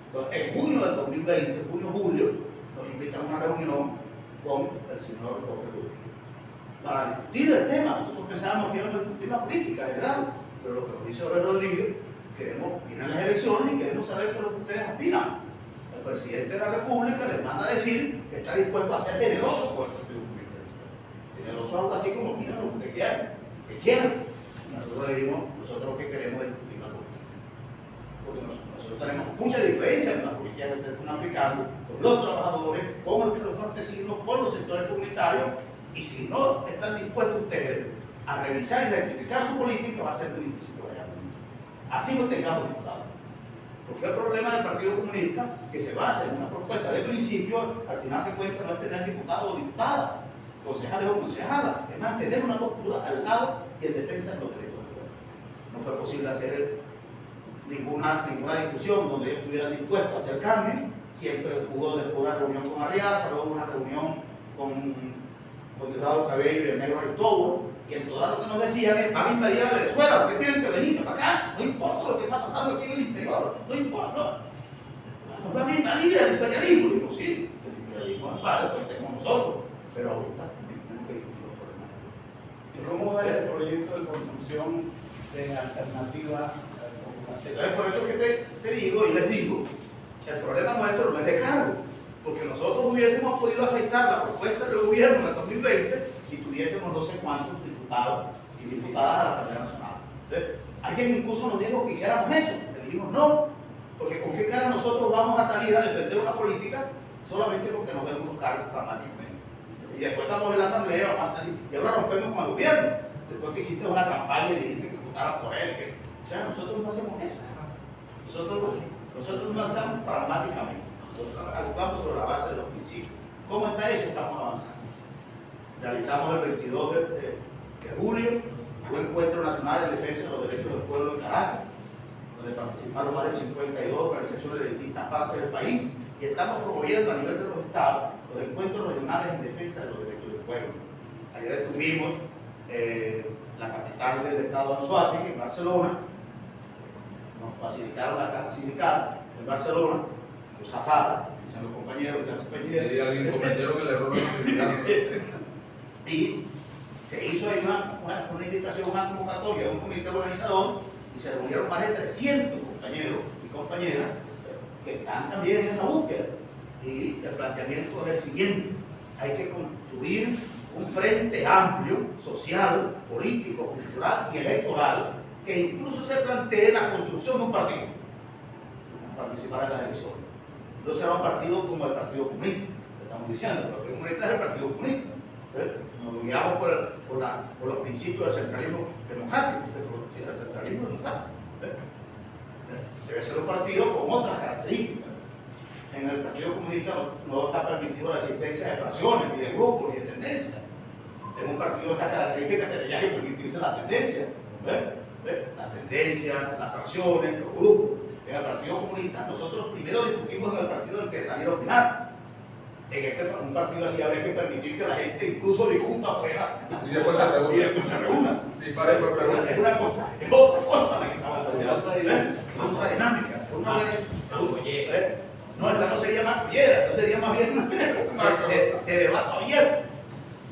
Entonces, en junio del 2020, junio-julio, nos invitan a una reunión con el señor Jorge Rodríguez para discutir el tema. Nosotros pensábamos que íbamos a discutir la política general, pero lo que nos dice Jorge Rodríguez, vienen las elecciones y queremos saber qué es lo que ustedes opinan. El presidente de la República les manda a decir que está dispuesto a ser generoso con el Partido Comunista. Generoso algo así como pidan lo que ustedes quieran, que quieran. Nosotros le dimos, nosotros lo que queremos es discutir la política. Porque nosotros tenemos muchas diferencias en la política que ustedes están aplicando con los trabajadores, con los campesinos, con los sectores comunitarios, y si no están dispuestos ustedes a revisar y rectificar su política, va a ser muy difícil que vayan. Así no tengamos diputados. Porque el problema del Partido Comunista, que se basa en una propuesta de principio, al final de cuentas no es tener diputado o diputada, concejales o concejalas, es mantener una postura al lado y en defensa de los derechos del pueblo. No fue posible hacer ninguna discusión donde ellos estuvieran dispuestos a hacer cambios. Siempre hubo después una reunión con Arriaza, luego una reunión con Diosdado Cabello y el negro Aristóbulo, y en todo lo que nos decían es: van a invadir a Venezuela, porque tienen que venirse para acá, no importa lo que está pasando aquí en el interior, no importa, no. Nos van a invadir el imperialismo. Digo, sí, el imperialismo invade, pues tenemos nosotros, pero ahorita tenemos que discutir los problemas. ¿Y cómo va ese proyecto de construcción de alternativa? Entonces, por eso es que te digo y les digo, el problema nuestro no es de cargo, porque nosotros hubiésemos podido aceptar la propuesta del gobierno en el 2020 si tuviésemos no sé cuántos diputados y diputadas a la Asamblea Nacional. Entonces, alguien incluso nos dijo que hiciéramos eso, le dijimos no, porque con qué cara nosotros vamos a salir a defender una política solamente porque nos den unos cargos dramáticamente. Y después estamos en la Asamblea, vamos a salir, y ahora rompemos con el gobierno, después que hiciste una campaña y dijiste que votaras por él. O sea, nosotros no hacemos eso. Nosotros no andamos pragmáticamente. Nosotros actuamos sobre la base de los principios. ¿Cómo está eso? Estamos avanzando. Realizamos el 22 de julio un encuentro nacional en defensa de los derechos del pueblo en Caracas, donde participaron más de 52 organizaciones de distintas partes del país, y estamos promoviendo a nivel de los estados los encuentros regionales en defensa de los derechos del pueblo. Ayer estuvimos en la capital del estado de Anzoátegui, en Barcelona. Nos facilitaron la casa sindical en Barcelona, los Zapata, dicen los compañeros, Y alguien cometieron el error de los sindicatos. Y se hizo ahí una invitación, una convocatoria de un comité organizador, y se reunieron más de 300 compañeros y compañeras que están también en esa búsqueda. Y el planteamiento es el siguiente: hay que construir un frente amplio, social, político, cultural y electoral, que incluso se plantee la construcción de un partido para participar en las elecciones. No será un partido como el Partido Comunista, que estamos diciendo. El Partido Comunista es el Partido Comunista. Nos guiamos por los principios del centralismo democrático. El centralismo democrático debe ser un partido con otras características. En el Partido Comunista no está permitido la existencia de fracciones, ni de grupos, ni de tendencias. En un partido de estas características tendría que permitirse la tendencia, la tendencia, las fracciones, los grupos. En el Partido Comunista nosotros primero discutimos en el partido en el que saliera a opinar. En un partido así habría que permitir que la gente incluso discuta afuera Y después se reúna. y después se reúna. Dispara y después pregunta. Es una cosa, es otra cosa la que estamos hablando, es otra dinámica. No, esta no sería más piedra, esta sería más bien de debate abierto.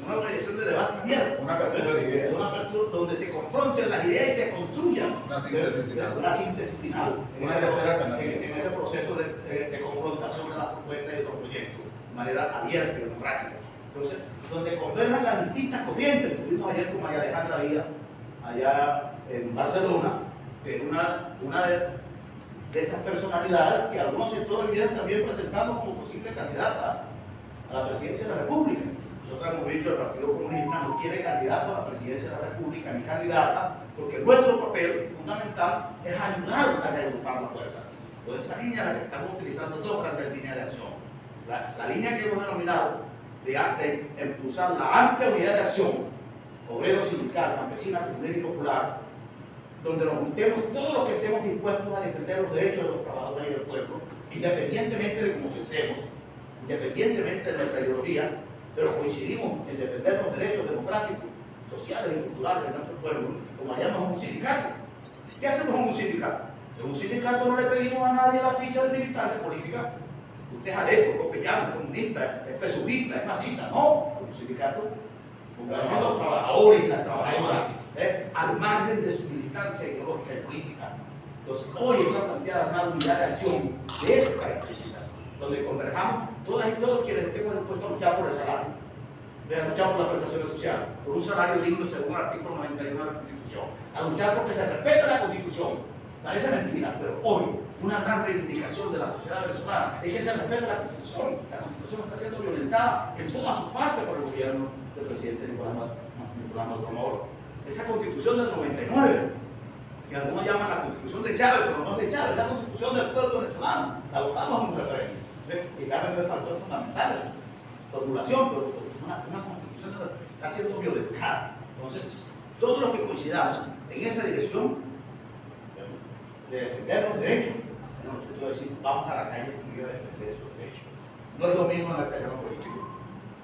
Una organización de debate abierto. Una apertura de ideas. Una apertura donde se confronten las ideas y se construyan Una síntesis final. una síntesis final Una tercera alternativa. en ese proceso de confrontación de las propuestas y de los proyectos de manera abierta y democrática. Entonces, donde converjan las distintas corrientes. Tuvimos ayer con María Alejandra Vía, allá en Barcelona, que es una de esas personalidades que algunos sectores vienen también presentando como posible candidata a la presidencia de la República. Nosotros hemos dicho que el Partido Comunista no tiene candidato a la presidencia de la República ni candidata, porque nuestro papel fundamental es ayudar a reagrupar la fuerza. Entonces, esa línea es la que estamos utilizando dos grandes líneas de acción. La línea que hemos denominado de impulsar la amplia unidad de acción, obrero, sindical, campesina, comunera y popular, donde nos juntemos todos los que estemos dispuestos a defender los derechos de los trabajadores y del pueblo, independientemente de cómo pensemos, independientemente de nuestra ideología, pero coincidimos en defender los derechos democráticos, sociales y culturales de nuestro pueblo, como llamamos un sindicato. ¿Qué hacemos en un sindicato? En un sindicato no le pedimos a nadie la ficha de militancia política. Usted es adepto, es copellano, es comunista, es pesubista, es masista. No, en un sindicato compromete a los trabajadores y las trabajadoras, al margen de su militancia ideológica y política. Entonces, hoy está planteada una unidad de acción de esas características, donde converjamos todas y todos quienes estemos dispuestos a luchar por el salario, a luchar por las prestaciones sociales, por un salario digno según el artículo 91 de la Constitución, a luchar porque se respeta la Constitución. Parece mentira, pero hoy una gran reivindicación de la sociedad venezolana es que se respete la Constitución. La Constitución está siendo violentada en todas sus partes por el gobierno del presidente Nicolás Maduro Moro. Esa Constitución del 99, que algunos llaman la Constitución de Chávez, pero no es de Chávez, es la Constitución del pueblo venezolano. La votamos en un referéndum. Y Chávez fue el factor fundamental de su formulación, pero una Constitución está siendo violentada. Entonces, todos los que coincidamos en esa dirección de defender los derechos, nosotros decimos, vamos a la calle conmigo a defender esos derechos. No es lo mismo en el terreno político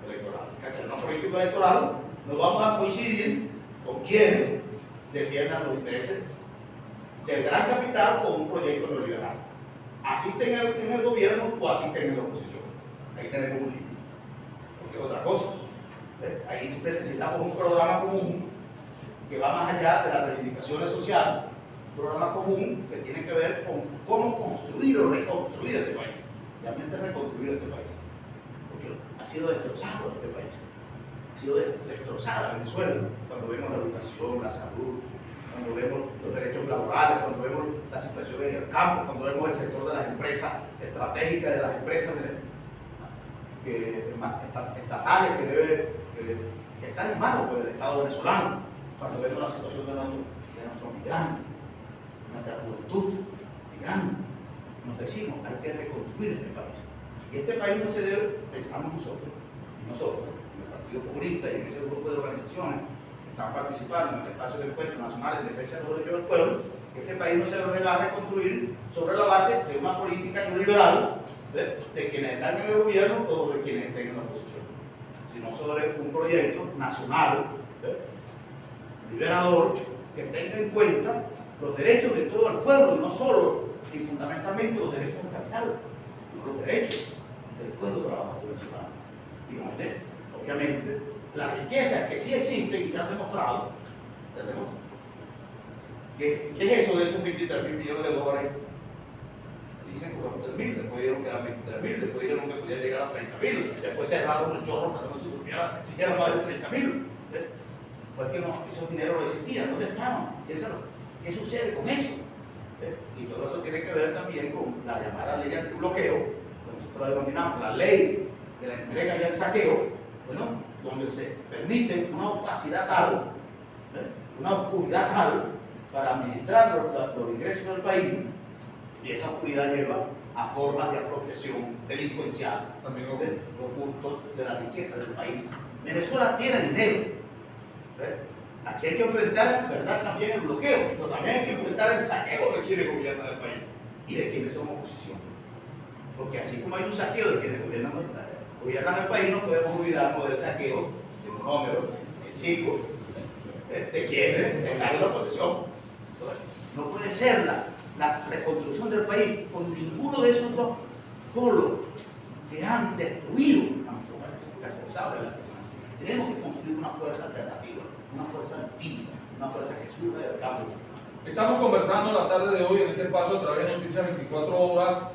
electoral. En el terreno político electoral nos vamos a coincidir con quienes defiendan los intereses del gran capital con un proyecto neoliberal. Asisten en el gobierno o asisten en la oposición. Ahí tenemos un límite. Porque es otra cosa. Ahí necesitamos un programa común que va más allá de las reivindicaciones sociales. Un programa común que tiene que ver con cómo construir o reconstruir este país. Realmente reconstruir este país. Porque ha sido destrozado este país. Ha sido destrozada Venezuela. Cuando vemos la educación, la salud, cuando vemos los derechos laborales, cuando vemos la situación en el campo, cuando vemos el sector de las empresas estratégicas, de las empresas estatales que están en manos por el Estado venezolano, cuando vemos la situación de nuestros migrantes, nuestra juventud migrante, nos decimos, hay que reconstruir este país. Y este país no se debe, pensamos nosotros, en el Partido Comunista y en ese grupo de organizaciones que están participando en el espacio de encuentro nacional en defensa de los derechos del pueblo, que este país no se debe reconstruir sobre la base de una política neoliberal de quienes están en el gobierno o de quienes estén en la oposición, sino sobre un proyecto nacional, liberador, que tenga en cuenta los derechos de todo el pueblo, y no solo y fundamentalmente los derechos del capital, sino los derechos del pueblo trabajador venezolano. Y donde, obviamente, las riquezas que sí existen y se han demostrado, ¿qué es eso de esos 23.000 millones de dólares? Dicen que fueron 3.000, después dijeron que eran 23.000, después dijeron que podían llegar a 30.000, después cerraron el chorro para que no se supiera si eran más de 30.000. Pues que no, esos dineros no existían, ¿dónde estaban? ¿Qué sucede con eso? Y todo eso tiene que ver también con la llamada ley antibloqueo, que nosotros denominamos la ley de la entrega y el saqueo, bueno, donde se permite una opacidad tal, una oscuridad tal para administrar los ingresos del país, y esa oscuridad lleva a formas de apropiación delincuencial También de los gustos de la riqueza del país. Venezuela tiene dinero, Aquí hay que enfrentar, ¿verdad?, también el bloqueo, pero también hay que enfrentar el saqueo de quienes gobiernan el país y de quienes son oposición. Porque así como hay un saqueo de quienes gobiernan el país, no podemos olvidarnos del saqueo económico, físico, de quienes están en la oposición. Entonces, no puede ser la reconstrucción del país con ninguno de esos dos polos que han destruido a nuestro país, responsables de la crisis. Tenemos que construir una fuerza alternativa, una fuerza distinta, una fuerza que surja del cambio. Estamos conversando la tarde de hoy en este espacio a través de Noticias 24 Horas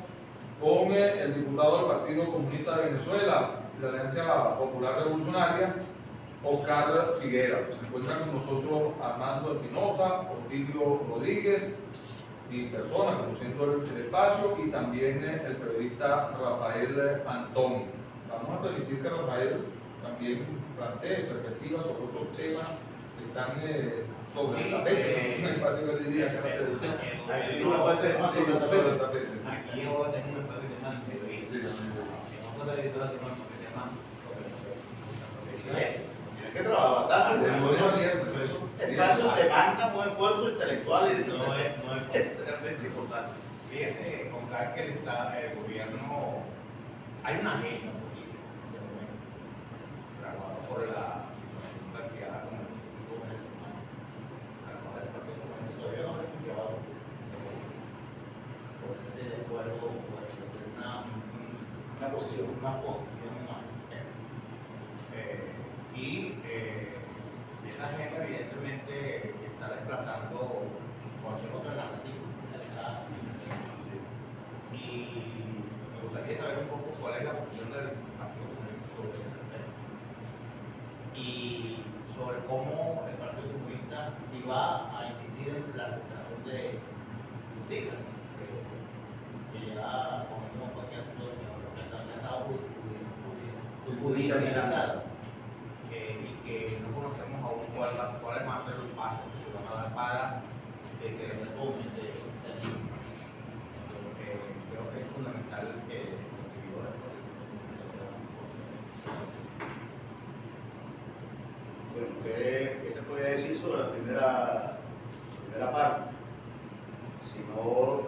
con el diputado del Partido Comunista de Venezuela, de la Alianza Popular Revolucionaria, Oscar Figuera. Se encuentra con nosotros Armando Espinosa, Otilio Rodríguez, mi persona, conduciendo el espacio, y también el periodista Rafael Antón. Vamos a permitir que Rafael también plantee perspectivas sobre otros temas que están sobre el tapete. Es un espacio que diría que Aquí no yo te tengo un espacio de más Tienes que trabajar bastante. El caso demanda un esfuerzo intelectual y es realmente importante. Fíjate, contar que el gobierno, hay una agenda política de momento, graduado por la situación planteada con el Instituto Venezolano, a la cual el Partido Comunista todavía no ha escuchado, ponerse de acuerdo o hacer una posición esa agenda evidentemente está desplazando cualquier otra narrativa en la que está. Y me gustaría saber un poco cuál es la posición del Partido Comunista sobre este tema y sobre cómo el Partido Comunista si va a insistir en la recuperación de sus siglas, que ya conocemos cualquier asunto de que se ha estado judicializado. Y que no conocemos aún cuáles van a ser los pasos que se van a dar para que se retome ese libro. Creo que es fundamental que los seguidores Bueno, ¿qué te podría decir sobre la primera parte? Sino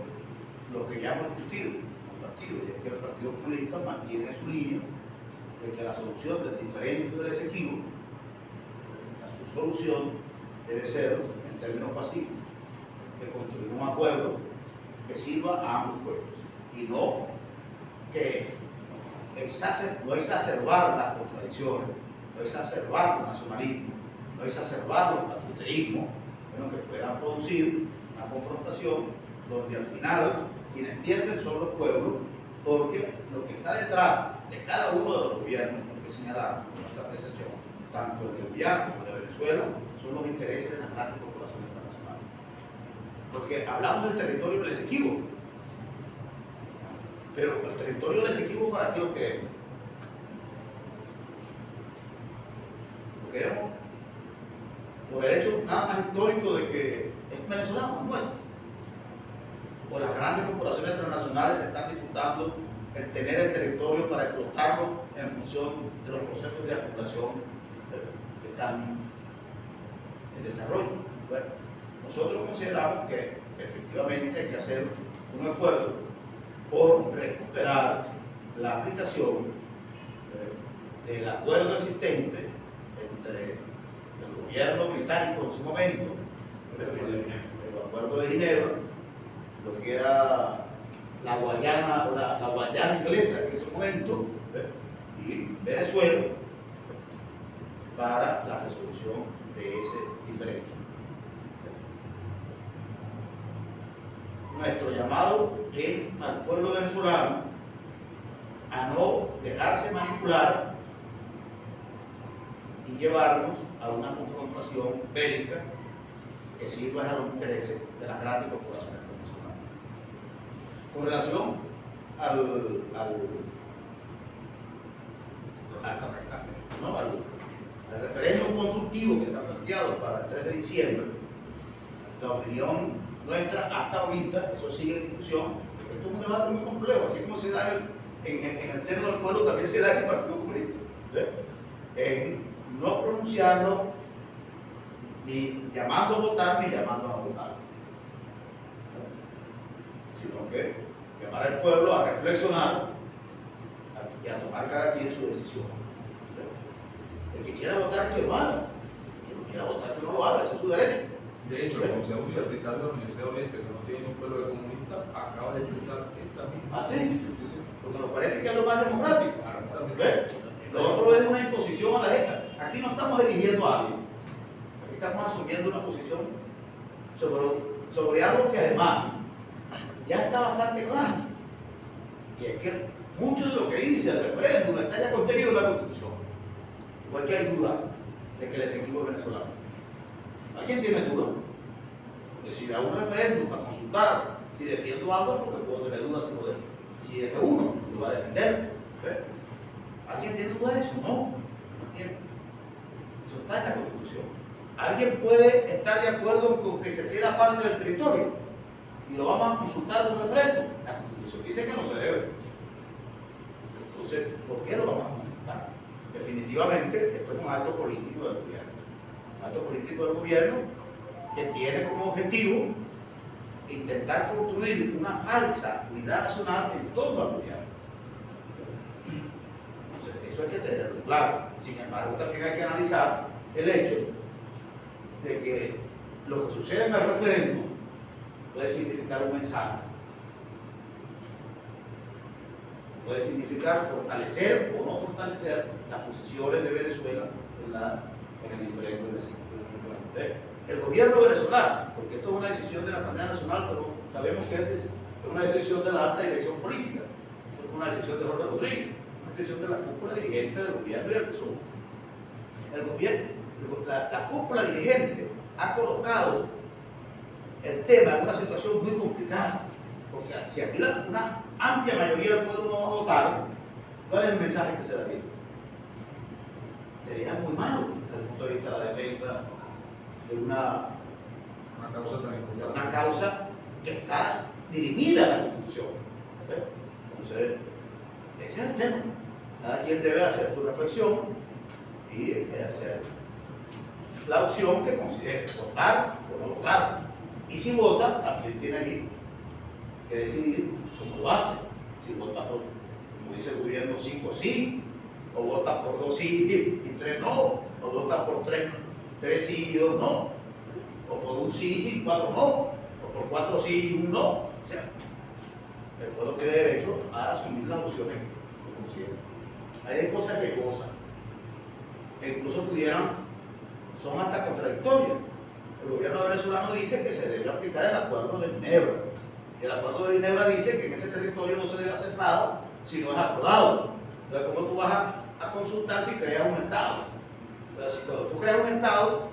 lo que ya hemos discutido en el partido, y es que el Partido Comunista mantiene su línea de que la solución del diferendo del Esequibo, su solución debe ser, en términos pacíficos, de construir un acuerdo que sirva a ambos pueblos y no que no exacerbar las contradicciones, no exacerbar los nacionalismos, no exacerbar los patrioterismos, que puedan producir una confrontación donde al final quienes pierden son los pueblos, porque lo que está detrás de cada uno de los gobiernos, hay que señalar con nuestra apreciación, tanto el de Guyana como el de Venezuela, son los intereses de las grandes corporaciones internacionales. Porque hablamos del territorio del Esequibo, pero el territorio del Esequibo, ¿para qué lo queremos? Lo queremos por el hecho nada más histórico de que es venezolano, no es. O las grandes corporaciones transnacionales están disputando el tener el territorio para explotarlo en función de los procesos de acumulación que están en desarrollo. Bueno, nosotros consideramos que efectivamente hay que hacer un esfuerzo por recuperar la aplicación del acuerdo existente entre el gobierno británico en su momento, el acuerdo de Ginebra, lo que era la Guayana inglesa en ese momento, y Venezuela, para la resolución de ese diferendo. Nuestro llamado es al pueblo venezolano a no dejarse manipular y llevarnos a una confrontación bélica que sirva a los intereses de las grandes corporaciones internacionales. Con relación al referéndum consultivo que está planteado para el 3 de diciembre, la opinión nuestra hasta ahorita, eso sigue en discusión, porque esto es un debate muy complejo, así como se da en el seno del pueblo, también se da en el Partido Comunista, en no pronunciarlo ni llamando a votar ni llamando a no votar, sino que llamar al pueblo a reflexionar y a tomar cada quien su decisión. El que quiera votar, que lo haga. El que no quiera votar, que no lo haga, ese es su derecho. De hecho, el Consejo Universitario de la Universidad de Oriente, que no tiene un pueblo de comunista, acaba de utilizar esa misma. ¿Ah, sí? Porque nos parece que es lo más democrático. ¿Ves? Lo otro es una imposición a la gente. Aquí no estamos eligiendo a alguien. Aquí estamos asumiendo una posición sobre algo que además ya está bastante claro. Y es que mucho de lo que dice el referéndum está ya contenido en la Constitución. Igual que hay duda de que el Esequibo es venezolano. ¿Alguien tiene duda? Porque si hago un referéndum para consultar si defiendo algo, porque puedo tener dudas si es de uno, lo va a defender. ¿Ves? ¿Alguien tiene duda de eso? No tiene. Eso está en la Constitución. ¿Alguien puede estar de acuerdo con que se ceda parte del territorio? Y lo vamos a consultar en un referéndum. La Constitución dice que no se debe. Entonces, ¿por qué lo vamos a consultar? Definitivamente, esto es un acto político del gobierno. Un acto político del gobierno que tiene como objetivo intentar construir una falsa unidad nacional en torno al gobierno. Entonces, eso hay que tenerlo claro. Sin embargo, también hay que analizar el hecho de que lo que sucede en el referéndum puede significar un mensaje. Puede significar fortalecer o no fortalecer las posiciones de Venezuela en el diferendo del vecino. El gobierno venezolano, porque esto es una decisión de la Asamblea Nacional, pero sabemos que es una decisión de la alta dirección política, es una decisión de Jorge Rodríguez, una decisión de la cúpula dirigente del gobierno y del PSUV. El gobierno, la cúpula dirigente ha colocado el tema en una situación muy complicada, porque si aquí una amplia mayoría del pueblo no va a votar, ¿cuál es el mensaje que se daría? Sería muy malo desde el punto de vista de la defensa de una causa que está dirimida en la Constitución. Entonces, ese es el tema. Cada quien debe hacer su reflexión y hacer la opción que considere, votar o no votar. Y si vota, también tiene que decidir cómo lo hace. Si vota por, como dice el gobierno, 5 sí, o vota por 2 sí y 3 no, o vota por 3 sí y 2 no, o por 1 sí y 4 no, o por 4 sí y 1 no. O sea, el pueblo tiene derecho a asumir las opciones que considera. Hay cosas que gozan, que incluso son hasta contradictorias. El gobierno venezolano dice que se debe aplicar el acuerdo de Ginebra. El acuerdo de Ginebra dice que en ese territorio no se debe hacer nada si no es aprobado. Entonces, ¿cómo tú vas a consultar si creas un Estado? Entonces, cuando tú creas un Estado,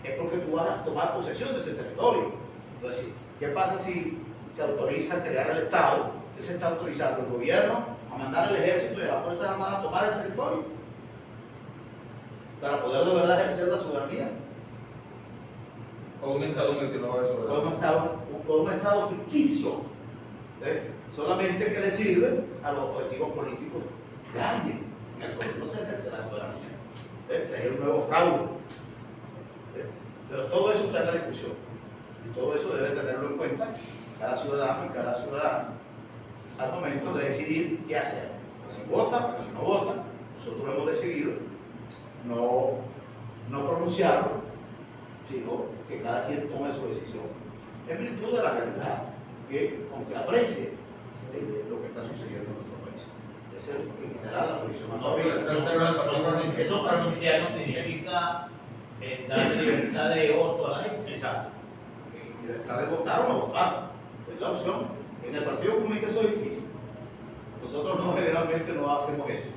es porque tú vas a tomar posesión de ese territorio. Entonces, ¿qué pasa si se autoriza crear el Estado? ¿Qué se está autorizando? ¿El gobierno a mandar al ejército y a las Fuerzas Armadas a tomar el territorio? Para poder de verdad ejercer la soberanía. O un Estado en el que no va a haber soberanía. O un Estado ficticio, solamente que le sirve a los objetivos políticos de alguien, en el cual no se ejerce la soberanía. Sería un nuevo fraude. Pero todo eso está en la discusión. Y todo eso debe tenerlo en cuenta cada ciudadano y cada ciudadana al momento de decidir qué hacer. Si vota, si no vota, nosotros hemos decidido no pronunciarlo, sino que cada quien tome su decisión en virtud de la realidad, que aunque aprecie lo que está sucediendo en nuestro país. Esa es en general la posición. Pero eso pronunciar no significa dar libertad de voto a la gente. Exacto. Libertad de votar o no votar. Es la opción. En el Partido Comunista eso es difícil. Nosotros generalmente no hacemos eso.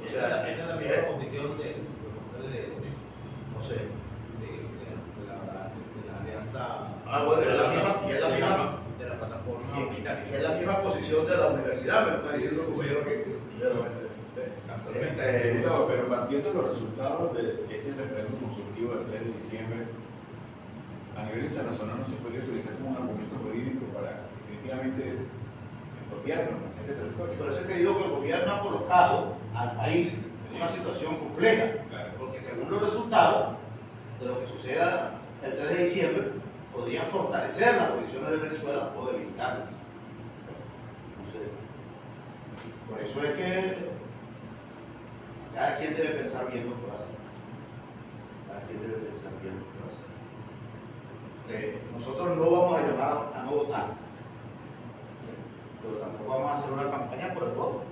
Esa es la misma posición de no sé. de la alianza. Bueno, es la misma de la plataforma y es la misma posición de la universidad, me está diciendo el gobierno que pero partiendo de los resultados de este referéndum consultivo del 3 de diciembre, a nivel internacional no se podría utilizar como un argumento jurídico para definitivamente expropiarnos en este territorio. Por eso es que digo que el gobierno ha colocado al país en una situación compleja, porque según los resultados, de lo que suceda el 3 de diciembre podría fortalecer las posiciones de Venezuela o debilitarlas. Entonces, por eso es que cada quien debe pensar bien lo que va a hacer. Cada quien debe pensar bien lo que va a hacer. Nosotros no vamos a llamar a no votar, pero tampoco vamos a hacer una campaña por el voto.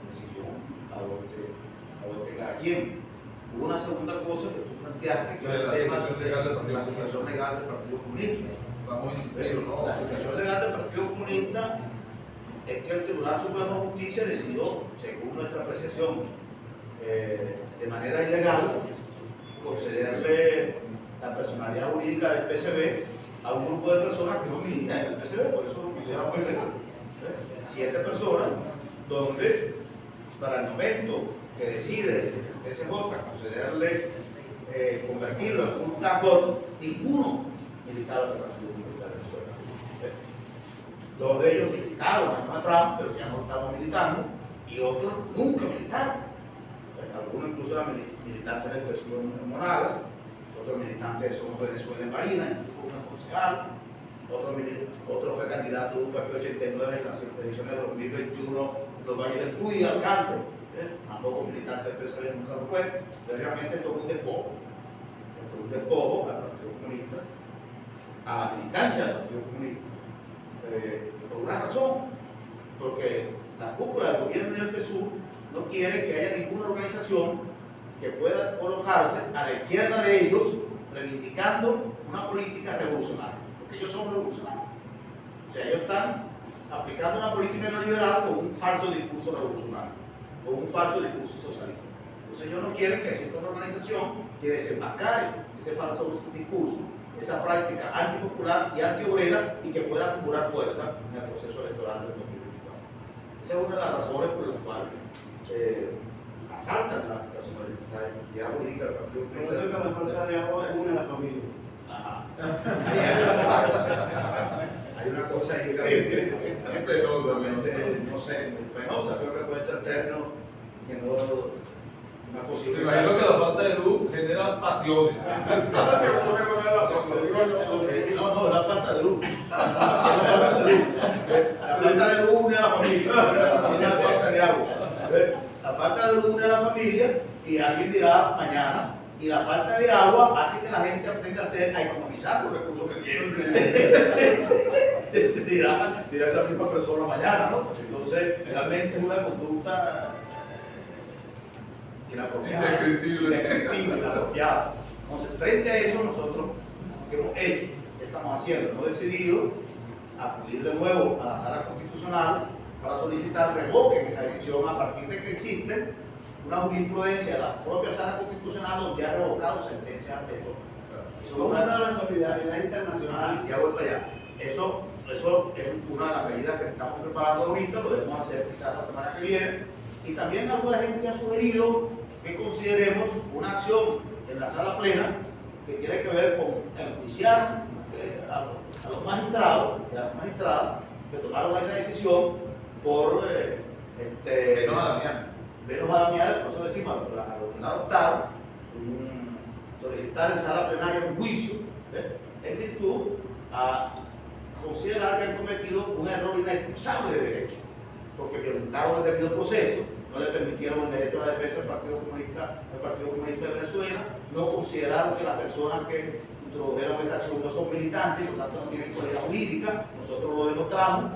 Decisión adopte cada quien. Hubo una segunda cosa que tú planteaste, que es el tema de la situación legal del Partido Comunista. Vamos a insistir, ¿no? La situación legal del Partido Comunista es que el Tribunal Supremo de Justicia decidió, según nuestra apreciación, de manera ilegal, concederle la personalidad jurídica del PCB a un grupo de personas que no militan en el PCB, por eso lo consideramos ilegal. 7 personas, donde para el momento que decide el TSJ concederle, convertirlo en un cajón, ninguno militaba en el Partido Comunista de Venezuela. 2 de ellos militaron años atrás, pero ya no estaban militando, y otros nunca militaron. Algunos incluso eran militantes del PSUV en Monagas, otros militantes de Somos Venezuela en Marina, incluso una concejal, otro fue candidato de UPP 89 en las elecciones de 2021, los Valles del Tuy, alcalde, tampoco militante del PSV, nunca lo fue, pero realmente tomó un despojo al Partido Comunista, a la militancia del Partido Comunista, por una razón, porque la cúpula del gobierno del PSUV no quiere que haya ninguna organización que pueda colocarse a la izquierda de ellos reivindicando una política revolucionaria, porque ellos son revolucionarios. O sea, ellos están aplicando una política neoliberal con un falso discurso revolucionario, con un falso discurso socialista. Entonces ellos no quieren que exista una organización que desenmascare ese falso discurso, esa práctica antipopular y antiobrera y que pueda acumular fuerza en el proceso electoral del 2024. Esa es una de las razones por las cuales asaltan la identidad jurídica del Partido Comunista. Por eso que la falta de agua une a la familia. Hay una cosa ahí que realmente, no sé, muy penosa, creo que puede ser término que no una Me posibilidad. imagino que la falta de luz genera pasiones. No, la falta de luz. La falta de luz une a la familia, no la falta de agua. La falta de luz une a la familia y alguien dirá mañana, y la falta de agua hace que la gente aprenda a economizar los recursos que tiene. dirá esa misma persona mañana, ¿no? Entonces, realmente es una conducta inapropiada. Indescriptible, inapropiada. Entonces, frente a eso, nosotros, ¿qué hemos hecho? ¿Qué estamos haciendo? Hemos decidido acudir de nuevo a la Sala Constitucional para solicitar revoquen esa decisión a partir de que existe una jurisprudencia de la propia Sala Constitucional donde ha revocado sentencias anteriores. ¿Cómo está la solidaridad internacional? Ya voy para allá. Eso es una de las medidas que estamos preparando ahorita, lo debemos hacer quizás la semana que viene. Y también alguna gente ha sugerido que consideremos una acción en la sala plena que tiene que ver con enjuiciar a los magistrados y a las magistradas que tomaron esa decisión por menos adamiar, por eso decimos a los que no adoptaron, solicitar en sala plenaria un juicio en virtud a considerar que han cometido un error inexcusable de derecho, porque violentaron el debido proceso, no le permitieron el derecho a la defensa del Partido Comunista de Venezuela, no consideraron que las personas que introdujeron esa acción no son militantes, por lo tanto no tienen cualidad jurídica, nosotros lo demostramos,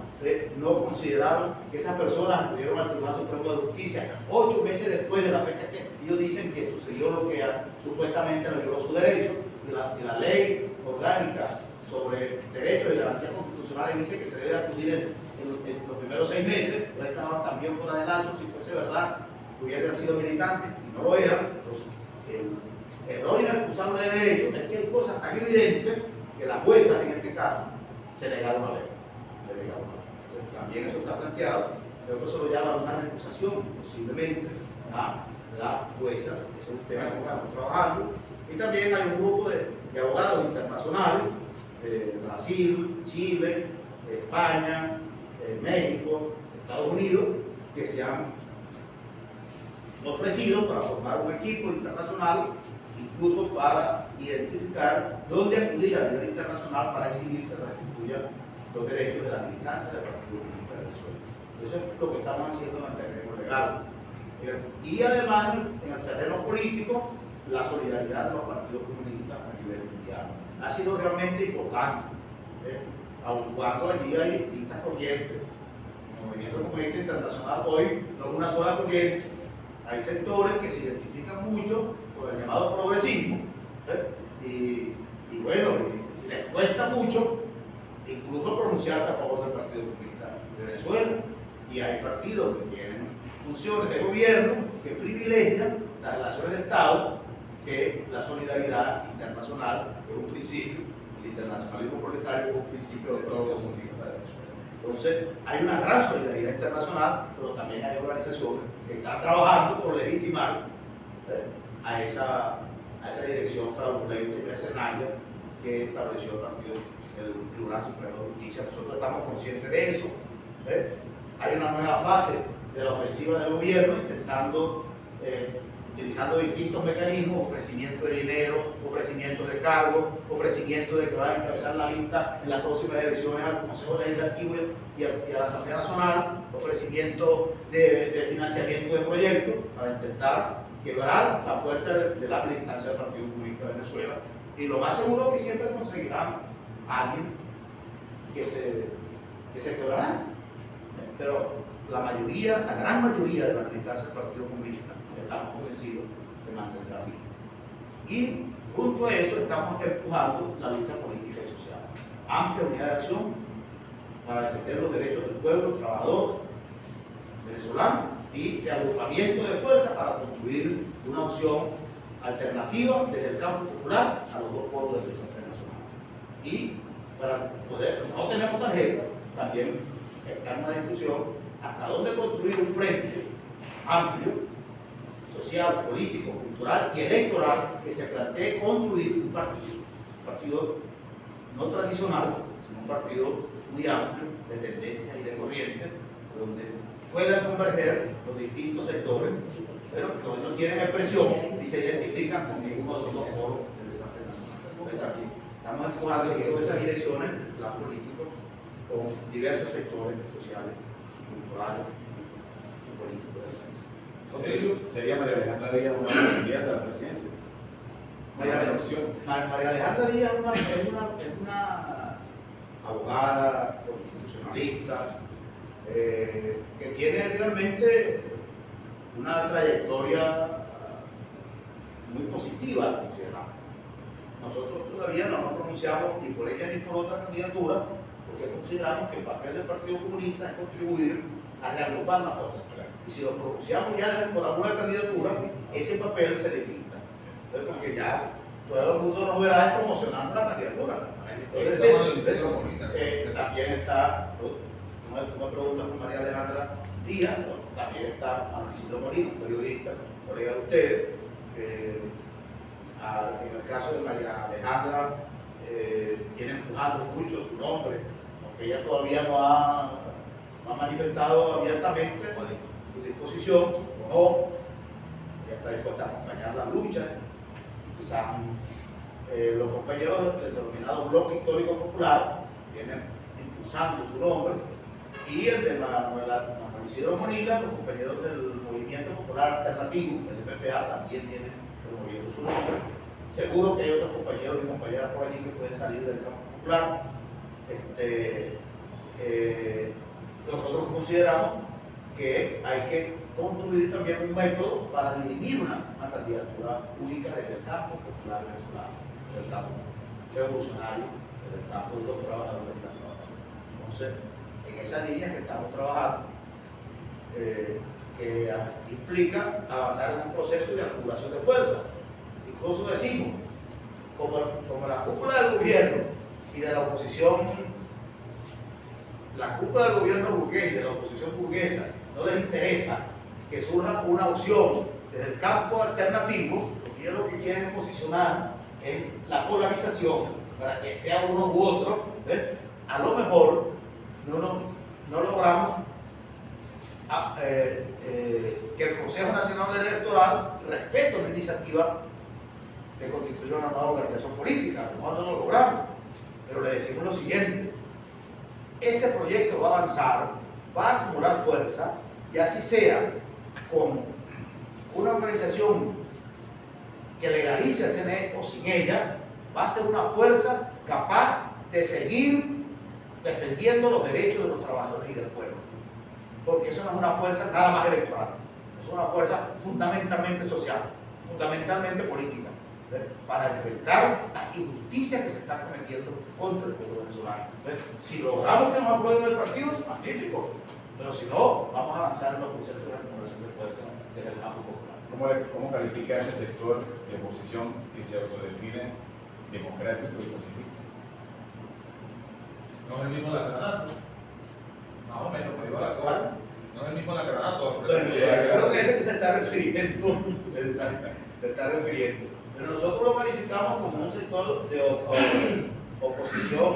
no consideraron que esas personas acudieron al Tribunal Supremo de Justicia 8 meses después de la fecha que ellos dicen que sucedió lo que supuestamente le violó su derecho, y la ley orgánica sobre derechos y garantías constitucionales dice que se debe acudir en los primeros 6 meses, pues estaban también fuera del año, si fuese verdad, que hubieran sido militantes, y no lo eran. Entonces, el error inexcusable de derecho es que hay cosas tan evidentes que las juezas, en este caso, se negaron a ver. Entonces, también eso está planteado, creo que eso lo llaman una recusación, posiblemente, a las juezas, eso es un tema que estamos trabajando. Y también hay un grupo de abogados internacionales, Brasil, Chile, España, México, Estados Unidos, que se han ofrecido para formar un equipo internacional incluso para identificar dónde acudir a nivel internacional para exigir que restituya los derechos de la militancia del Partido Comunista de Venezuela. Eso es lo que estamos haciendo en el terreno legal. Y además, en el terreno político, la solidaridad de los partidos comunistas a nivel mundial ha sido realmente importante, aun cuando allí hay distintas corrientes. El movimiento comunista internacional hoy no es una sola corriente. Hay sectores que se identifican mucho con el llamado progresismo, y bueno, y les cuesta mucho incluso pronunciarse a favor del Partido Comunista de Venezuela. Y hay partidos que tienen funciones de gobierno que privilegian las relaciones de Estado que la solidaridad internacional es un principio, el internacionalismo proletario es un principio del Partido Comunista de Venezuela. Entonces, hay una gran solidaridad internacional, pero también hay organizaciones que están trabajando por legitimar a esa dirección fraudulenta y mercenaria que estableció el Tribunal Supremo de Justicia. Nosotros estamos conscientes de eso. Hay una nueva fase de la ofensiva del gobierno intentando, utilizando distintos mecanismos, ofrecimiento de dinero, ofrecimiento de cargos, ofrecimiento de que van a encabezar la lista en las próximas elecciones al Consejo Legislativo y a la Asamblea Nacional, ofrecimiento de financiamiento de proyectos para intentar quebrar la fuerza de la militancia del Partido Comunista de Venezuela. Y lo más seguro es que siempre conseguirán a alguien que se quebrará. Pero la gran mayoría de la militancia del Partido Comunista, estamos convencidos, se mantendrá firme. Y junto a eso estamos empujando la lucha política y social. Amplia unidad de acción para defender los derechos del pueblo trabajador venezolano y de agrupamiento de fuerzas para construir una opción alternativa desde el campo popular a los dos polos del desastre nacional. Y para poder, como no tenemos tarjeta, también está en una discusión hasta dónde construir un frente amplio, social, político, cultural y electoral que se plantee construir un partido no tradicional, sino un partido muy amplio de tendencias y de corrientes, donde puedan converger los distintos sectores, pero que hoy no tienen expresión y se identifican con ninguno de los dos polos del desastre nacional. Porque también estamos empujando en todas esas direcciones el plan político con diversos sectores sociales, culturales y políticos del país. ¿Sería María Alejandra Díaz una candidata a la presidencia? María Alejandra Díaz es una abogada, constitucionalista, que tiene realmente una trayectoria muy positiva, consideramos. Nosotros todavía no nos pronunciamos ni por ella ni por otra candidatura, porque consideramos que el papel del Partido Comunista es contribuir a reagrupar la fuerza. Y si nos pronunciamos ya por alguna candidatura, ese papel se debilita. Porque ya todo el mundo nos verá promocionando la candidatura. También está, tú me preguntas por María Alejandra Díaz, también está Manuel Isidro Molina, periodista, colega de ustedes. En el caso de María Alejandra, viene empujando mucho su nombre, aunque ella todavía no ha manifestado abiertamente su disposición, o no, ella está dispuesta a acompañar la lucha. Quizás los compañeros del denominado Bloque Histórico Popular vienen impulsando su nombre, y el de Manuel Isidro Molina, los compañeros del Movimiento Popular Alternativo, el MPA, también vienen promoviendo su nombre. Seguro que hay otros compañeros y compañeras por allí que pueden salir del campo popular. Nosotros consideramos que hay que construir también un método para dirimir una candidatura única desde el campo popular venezolano, desde el campo revolucionario, desde el campo de los trabajadores y las trabajadoras. Entonces, en esa línea que estamos trabajando, que implica avanzar en un proceso de acumulación de fuerza. Incluso decimos, como la cúpula del gobierno y de la oposición, la cúpula del gobierno burgués y de la oposición burguesa no les interesa que surja una opción desde el campo alternativo, porque ellos lo que quieren es posicionar en la polarización para que sea uno u otro. A lo mejor no logramos que el Consejo Nacional Electoral respete una iniciativa de constituir una nueva organización política. A lo mejor no lo logramos, pero le decimos lo siguiente: ese proyecto va a avanzar, va a acumular fuerza, y así sea con una organización que legalice el CNE o sin ella, va a ser una fuerza capaz de seguir defendiendo los derechos de los trabajadores y del pueblo. Porque eso no es una fuerza nada más electoral, es una fuerza fundamentalmente social, fundamentalmente política, para enfrentar las injusticias que se están cometiendo contra el pueblo venezolano. Si logramos que nos aprueben el partido, magnífico, pero si no, vamos a avanzar en los procesos de acumulación de fuerza desde el campo popular. ¿Cómo califica ese sector de oposición que se autodefine democrático y pacífico? No es el mismo Lacranato, más o menos, por igual la cosa. ¿Cuál? No es el mismo Lacranato. Bueno, yo creo que ese que se está refiriendo, se está refiriendo. Pero nosotros lo calificamos como un sector de oposición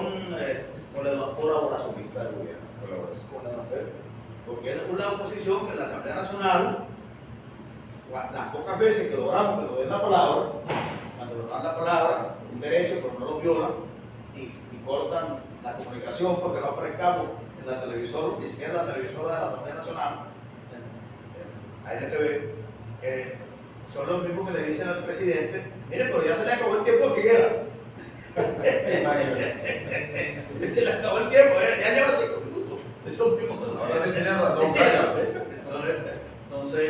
colaboracionista del gobierno. Porque es una oposición que en la Asamblea Nacional, las pocas veces que logramos que nos den la palabra, cuando nos dan la palabra, un derecho, pero no lo violan, y cortan la comunicación porque no aparezcamos en la televisora, ni siquiera en la televisora de la Asamblea Nacional, ANTV, son los mismos que le dicen al presidente: mire, pero ya se le acabó el tiempo de Figuera. Se le acabó el tiempo, ya lleva 5 minutos. Esos mismos. Ahora sí tiene razón, vaya. Entonces,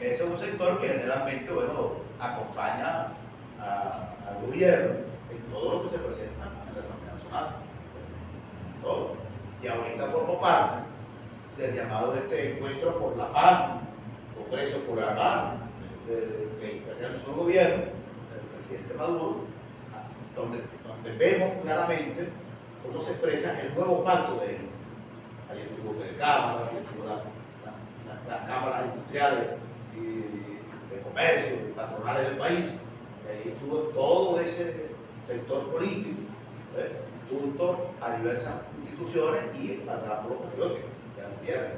ese es un sector que generalmente, bueno, acompaña al gobierno en todo lo que se presenta en la Asamblea Nacional. Todo. Y ahorita formo parte del llamado de este encuentro por la paz, Congreso por la paz, que realizó el gobierno, el presidente Maduro, donde vemos claramente cómo se expresa el nuevo pacto de él. Ahí estuvo FEDECAMARA, ahí estuvo las cámaras industriales y de comercio, y patronales del país, y ahí estuvo todo ese sector político, junto a diversas instituciones y al gran pueblo patriótico y al gobierno.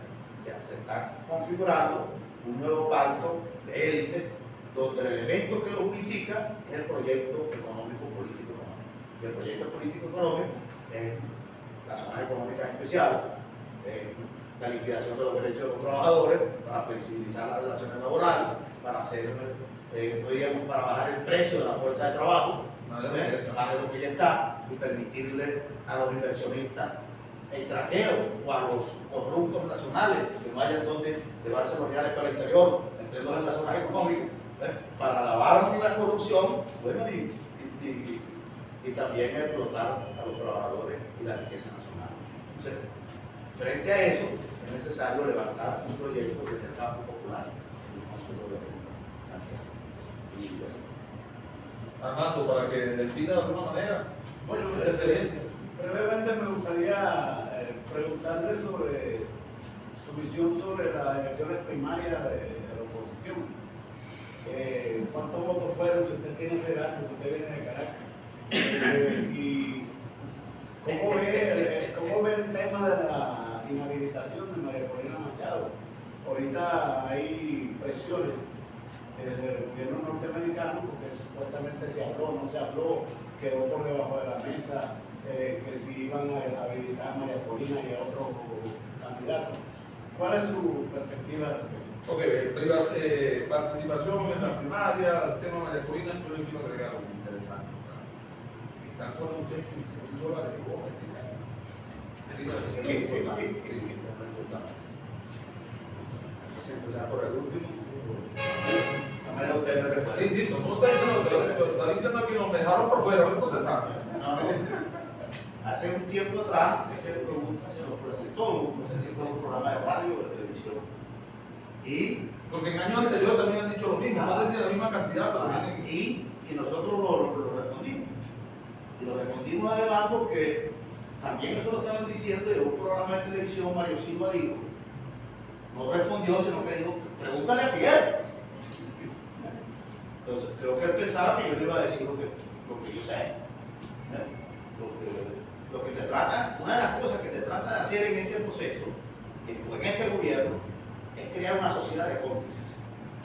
Ya se está configurando un nuevo pacto de élites donde el elemento que lo unifica es el proyecto económico político. Y el proyecto político económico es las zonas económicas especiales, la liquidación de los derechos de los trabajadores, para flexibilizar las relaciones laborales, para hacer, para bajar el precio de la fuerza de trabajo, más de lo que ya está, y permitirle a los inversionistas extranjeros o a los corruptos nacionales que no hayan donde llevarse los reales para el exterior, meterlos en las zonas económicas, para lavar la corrupción, bueno, y también explotar a los trabajadores y la riqueza nacional. Entonces, frente a eso, es necesario levantar un proyecto desde el campo popular. Armando, para que defina de alguna manera Bueno, la experiencia. brevemente me gustaría preguntarle sobre su visión sobre las elecciones primarias de la oposición. ¿Cuántos votos fueron? Si usted tiene ese dato, que usted viene de Caracas. ¿Y cómo ve el tema de la inhabilitación de María Corina Machado? Ahorita hay presiones desde el gobierno norteamericano porque supuestamente se habló, no se habló, quedó por debajo de la mesa, que si iban a habilitar a María Corina y a otros candidatos. ¿Cuál es su perspectiva al respecto? Ok, participación en la primaria, el tema de María Corina, yo le quiero agregar algo interesante. ¿Están con ustedes $15,000 de bono? Sí, sí, no está diciendo que nos dejaron por fuera, no contestamos. Hace un tiempo atrás, esa pregunta se nos presentó, no sé si fue un programa de radio o de televisión. Porque en años anteriores también han dicho lo mismo, no sé si la misma cantidad, pero vienen. Y nosotros lo respondimos. Y lo respondimos además porque también eso lo estaban diciendo en un programa de televisión. Mario Silva dijo, no respondió, sino que dijo, pregúntale a Figueroa. Entonces, creo que él pensaba que yo le iba a decir lo que yo sé. Lo que se trata, una de las cosas que se trata de hacer en este proceso, o en este gobierno, es crear una sociedad de cómplices.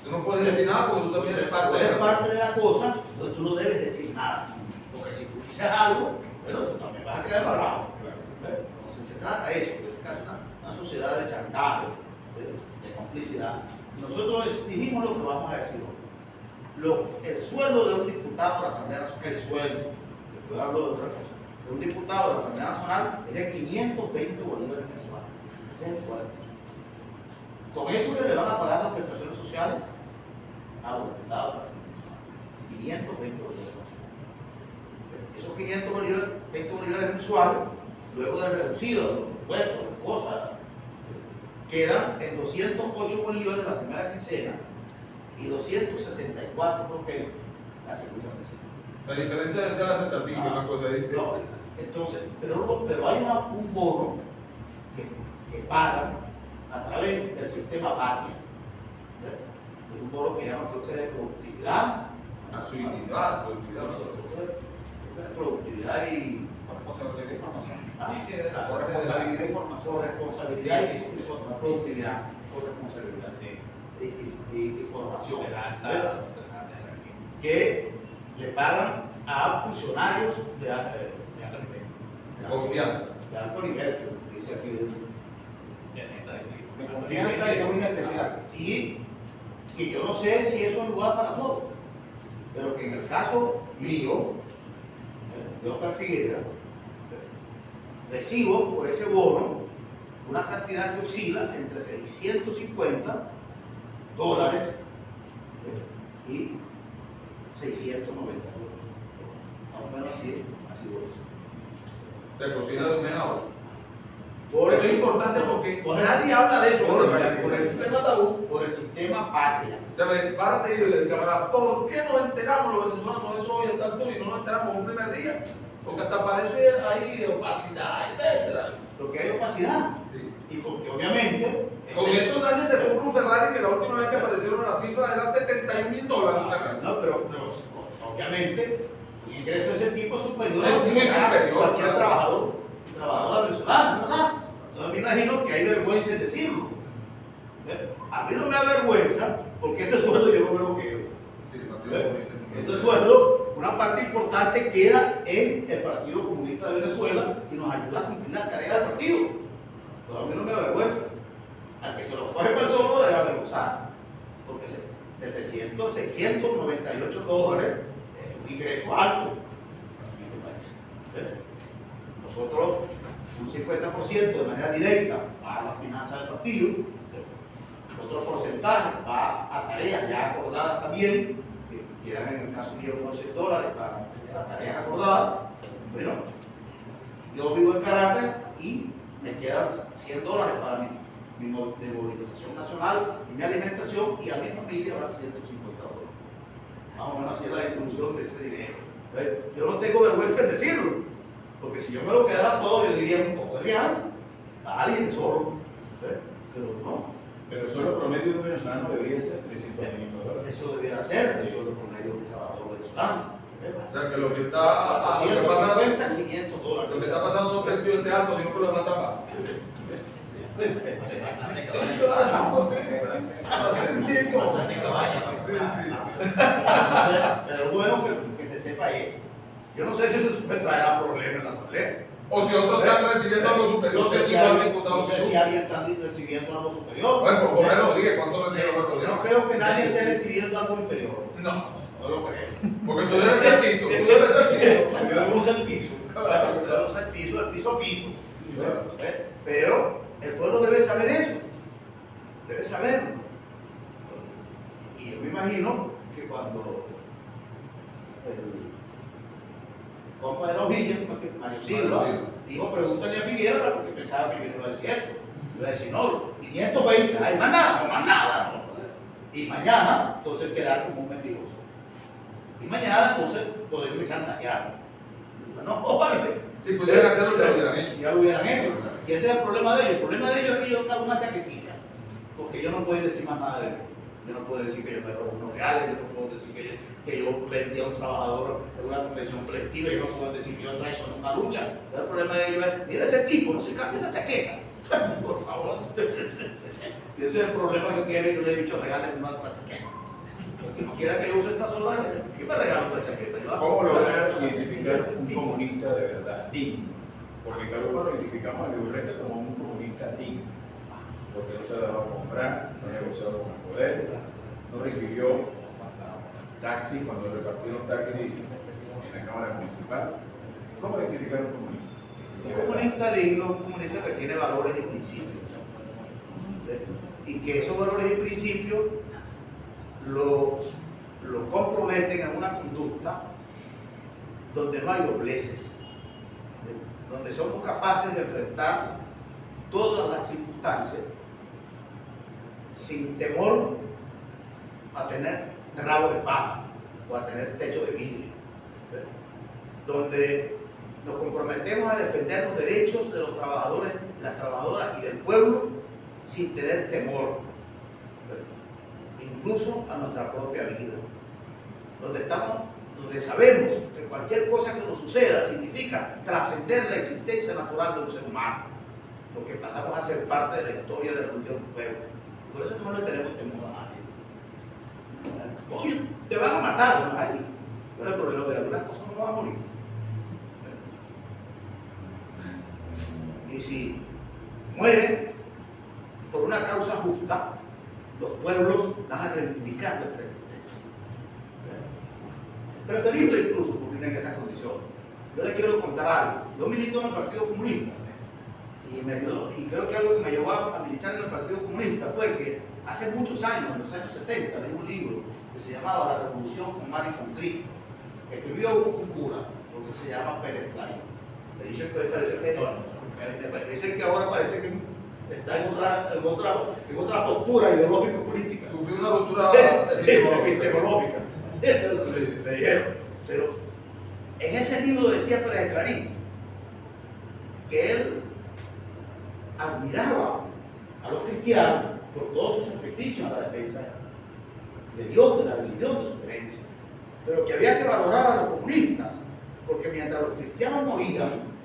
Tú no puedes decir nada porque tú también eres parte Tú de eres la parte de la cosa, entonces tú no debes decir nada. Porque si tú dices algo, pero tú también vas a quedar embarrado. Entonces se trata de eso, que es una sociedad de chantaje, de complicidad. Nosotros dijimos lo que vamos a decir hoy. El sueldo de un diputado de la Asamblea Nacional, el sueldo, después hablo de otra cosa, de un diputado de la Asamblea Nacional es de 520 bolívares mensuales. Ese es el sueldo. Con eso que le van a pagar las prestaciones sociales a los diputados de la Asamblea Nacional. 520 bolívares mensuales. Esos 520 bolívares mensuales, luego de reducido los impuestos, las cosas, quedan en 208 bolívares la primera quincena y 264 porque la segunda quincena. La diferencia de ser aceptativo es una cosa distinta. No, entonces, pero hay un bono que pagan a través del sistema Patria. Es un bono que llaman que ustedes productividad. Asiduidad, productividad, una cosa así. Productividad y Responsabilidad de información. Sí, de la Responsabilidad de información. corresponsabilidad y productividad. Corresponsabilidad, sí. Y formación. De la alta jerarquía. Que le pagan a funcionarios de alto Confianza. de alto nivel, que dice aquí. De confianza y nómina especial. Y que yo no sé si eso es lugar para todos, pero que en el caso mío, de Oscar Figuera, recibo por ese bono una cantidad que oscila entre $650 y $690. Más o menos así voy. Se cocina de un mes a otro. Por Esto es eso- importante porque por el- nadie habla de eso. por el sistema tabú. por el sistema Patria. ¿Sabes? Párate y camarada, ¿por qué nos enteramos los venezolanos de eso hoy en tal y no nos enteramos un primer día? Porque hasta para eso hay opacidad, etcétera. Lo que hay opacidad. Sí. Y porque obviamente. Con eso nadie se compra un Ferrari que la última vez que aparecieron las cifras era $71,000. No, pero obviamente un ingreso de ese tipo es superior Es a lo que muy gana superior, cualquier claro. trabajadora venezolana, ¿verdad? Entonces me imagino que hay vergüenza en decirlo. A mí no me da vergüenza porque ese sueldo yo no me lo quedo. Sí, Partido Comunista. Ese sueldo, una parte importante queda en el Partido Comunista de Venezuela y nos ayuda a cumplir las tareas del partido. Pero a mí no me da vergüenza. Al que se lo coge para el solo le da vergüenza. Porque $698 es un ingreso alto en este país. Nosotros, un 50% de manera directa va a la finanza del partido, otro porcentaje va a tareas ya acordadas también, que quedan en el caso mío unos $100 para las tareas acordadas. Bueno, yo vivo en Caracas y me quedan $100 para mi movilización nacional y mi alimentación, y a mi familia van $150. Más o menos así es la distribución de ese dinero. Yo no tengo vergüenza en decirlo, porque si yo me lo quedara todo, yo diría un poco real a alguien solo. Pero no. Pero el sueldo promedio de un venezolano debería ser $300,000. Eso debiera ser el sueldo promedio de un trabajador venezolano. O sea que lo que está pasando, 450, $500. lo que está pasando no es que el tío esté alto, sino que lo van a tapar. Sí, claro, así mismo. Importante que vaya. Sí, sí. Pero es bueno que se sepa eso. Yo no sé si eso me traerá problemas en la asamblea. O si otros están recibiendo algo superior, No sé si igual alguien, diputado no sé si alguien está recibiendo algo superior. Bueno, por Jorge Rodríguez, ¿cuánto recibe Jorge Yo Rodríguez? no creo que nadie esté recibiendo algo inferior. No, No lo creo. porque tú debes ser piso, tú debes ser piso. Yo debo usar el piso. Yo debo usar el piso a piso. Pero el pueblo debe saber eso. Debe saberlo. Y yo me imagino que cuando el compa de la hojilla, Mario Silva, dijo, pregúntale a Figuera porque pensaba que yo no iba a decir esto. Yo iba a decir, no, 520, hay más nada, no más nada. No. Y mañana, entonces quedar como un mentiroso. Y mañana, entonces, poderme chantajear. No, vale. Si pudieran hacerlo, ya lo hubieran hecho. Ya lo hubieran hecho. Y ese es el problema de ellos. El problema de ellos es que yo hago una chaquetita. Porque yo no puedo decir más nada de ellos. Yo no puedo decir que yo me robo unos reales, yo no puedo decir que yo vendí a un trabajador en una convención colectiva, yo no puedo decir que yo traicioné una lucha. El problema de ellos es, mira ese tipo, no se cambia la chaqueta. Por favor. Y ese es el problema que tiene. Yo le he dicho, regalen una otra chaqueta. Porque no quiera que yo use esta sola, ¿quién me regala otra chaqueta? ¿Cómo lograr identificar un comunista de verdad digno? Porque en Carupa lo identificamos a Luis Urreta como un comunista digno, porque no se ha dejado comprar, no ha negociado con el poder, no recibió taxi cuando repartieron taxi en la Cámara Municipal. ¿Cómo identificar un comunista? Un comunista digno, un comunista que tiene valores y principios. Y que esos valores y principios lo comprometen en una conducta donde no hay dobleces, donde somos capaces de enfrentar todas las circunstancias sin temor a tener rabo de paja o a tener techo de vidrio, donde nos comprometemos a defender los derechos de los trabajadores, las trabajadoras y del pueblo sin tener temor, incluso a nuestra propia vida, donde sabemos que cualquier cosa que nos suceda significa trascender la existencia natural de un ser humano, porque pasamos a ser parte de la historia de un pueblo. Por eso no le tenemos temor a nadie. Oye, te van a matar, ¿no? Ahí. Pero el problema es que algunas cosas no van a morir. Y si mueren por una causa justa, los pueblos van a reivindicar nuestra existencia. Preferible incluso cumplir en esas condiciones. Yo les quiero contar algo. Yo milito en el Partido Comunista y creo que algo que me llevó a militar en el Partido Comunista fue que hace muchos años, en los años 70, leí un libro que se llamaba La Revolución con Mar y con Cristo, que escribió un cura, lo que se llama Pérez Clarín. Le dicen que parece que dicen que ahora parece que está en otra postura ideológico-política. Sufrió una ruptura epistemológica. Eso es lo que le dijeron. Pero en ese libro decía Pérez Clarín que él admiraba a los cristianos por todo su sacrificio en la defensa de Dios, de la religión, de su creencia, pero que había que valorar a los comunistas, porque mientras los cristianos morían,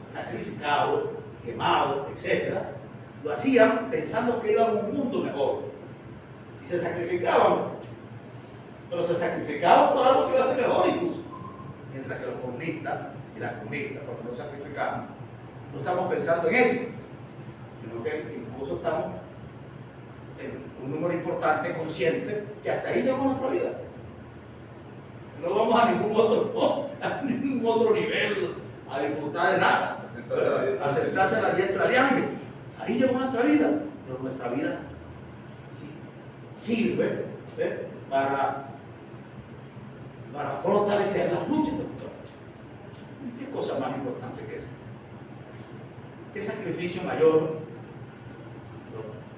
sacrificados, quemados, etc., lo hacían pensando que iban a un mundo mejor, y se sacrificaban, pero se sacrificaban por algo que iba a ser mejor incluso, mientras que los comunistas y las comunistas, cuando nos sacrificamos, no estamos pensando en eso, sino que incluso estamos en un número importante consciente que hasta ahí llegó nuestra vida. No vamos a ningún otro nivel a disfrutar de nada, a sentarse a la diestra de alguien. Ahí llegó nuestra vida, pero nuestra vida sirve para fortalecer las luchas de nuestra vida. ¿Qué cosa más importante que esa? ¿Qué sacrificio mayor?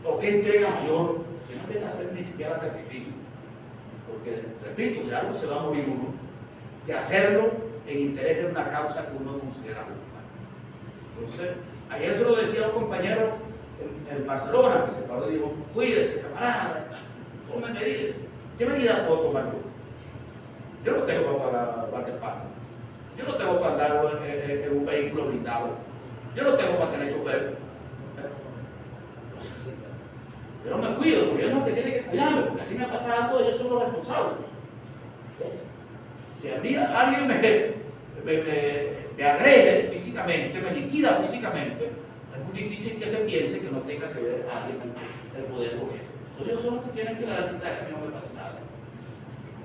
¿O qué entrega mayor? Que no tiene que hacer ni siquiera sacrificio. Porque, repito, de algo se va a morir uno, de hacerlo en interés de una causa que uno considera justa. Entonces, ayer se lo decía a un compañero en Barcelona, que se paró y dijo: cuídese, camarada, tome medidas. ¿Qué medidas puedo tomar yo? Yo no tengo para pagar guardaespaldas. Yo no tengo para andar en un vehículo blindado. Yo no tengo para tener chofer. Pero me cuido, porque yo no tiene que cuidarme, porque así me pasa algo, yo soy los responsables. Si a mí alguien me agrede físicamente, me liquida físicamente, es muy difícil que se piense que no tenga que ver a alguien el poder con eso. Entonces ellos son los que tienen que garantizar que a mí no me pase nada.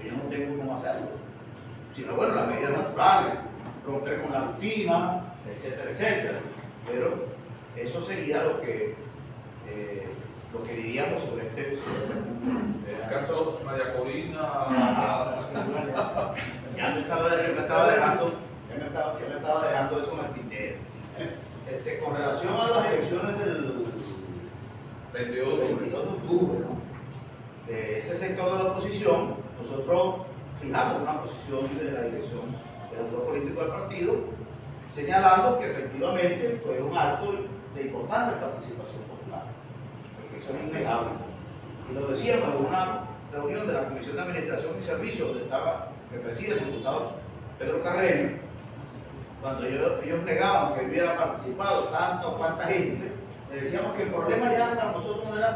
Yo no tengo cómo hacerlo. Sino, bueno, las medidas naturales, romper con la rutina, etcétera, etcétera. Pero eso sería lo que diríamos sobre este En el caso María Corina, ya me estaba dejando eso en el tintero. Con relación a las elecciones del 22 de 22 de octubre, ¿no? De ese sector de la oposición, nosotros fijamos una posición de la dirección del grupo político del partido, señalando que efectivamente fue un acto de importante participación popular, porque eso es innegable. Y lo decíamos en una reunión de la Comisión de Administración y Servicios, que preside el diputado Pedro Carreño, cuando ellos negaban que hubiera participado tanta o cuanta gente, le decíamos que el problema ya para nosotros no era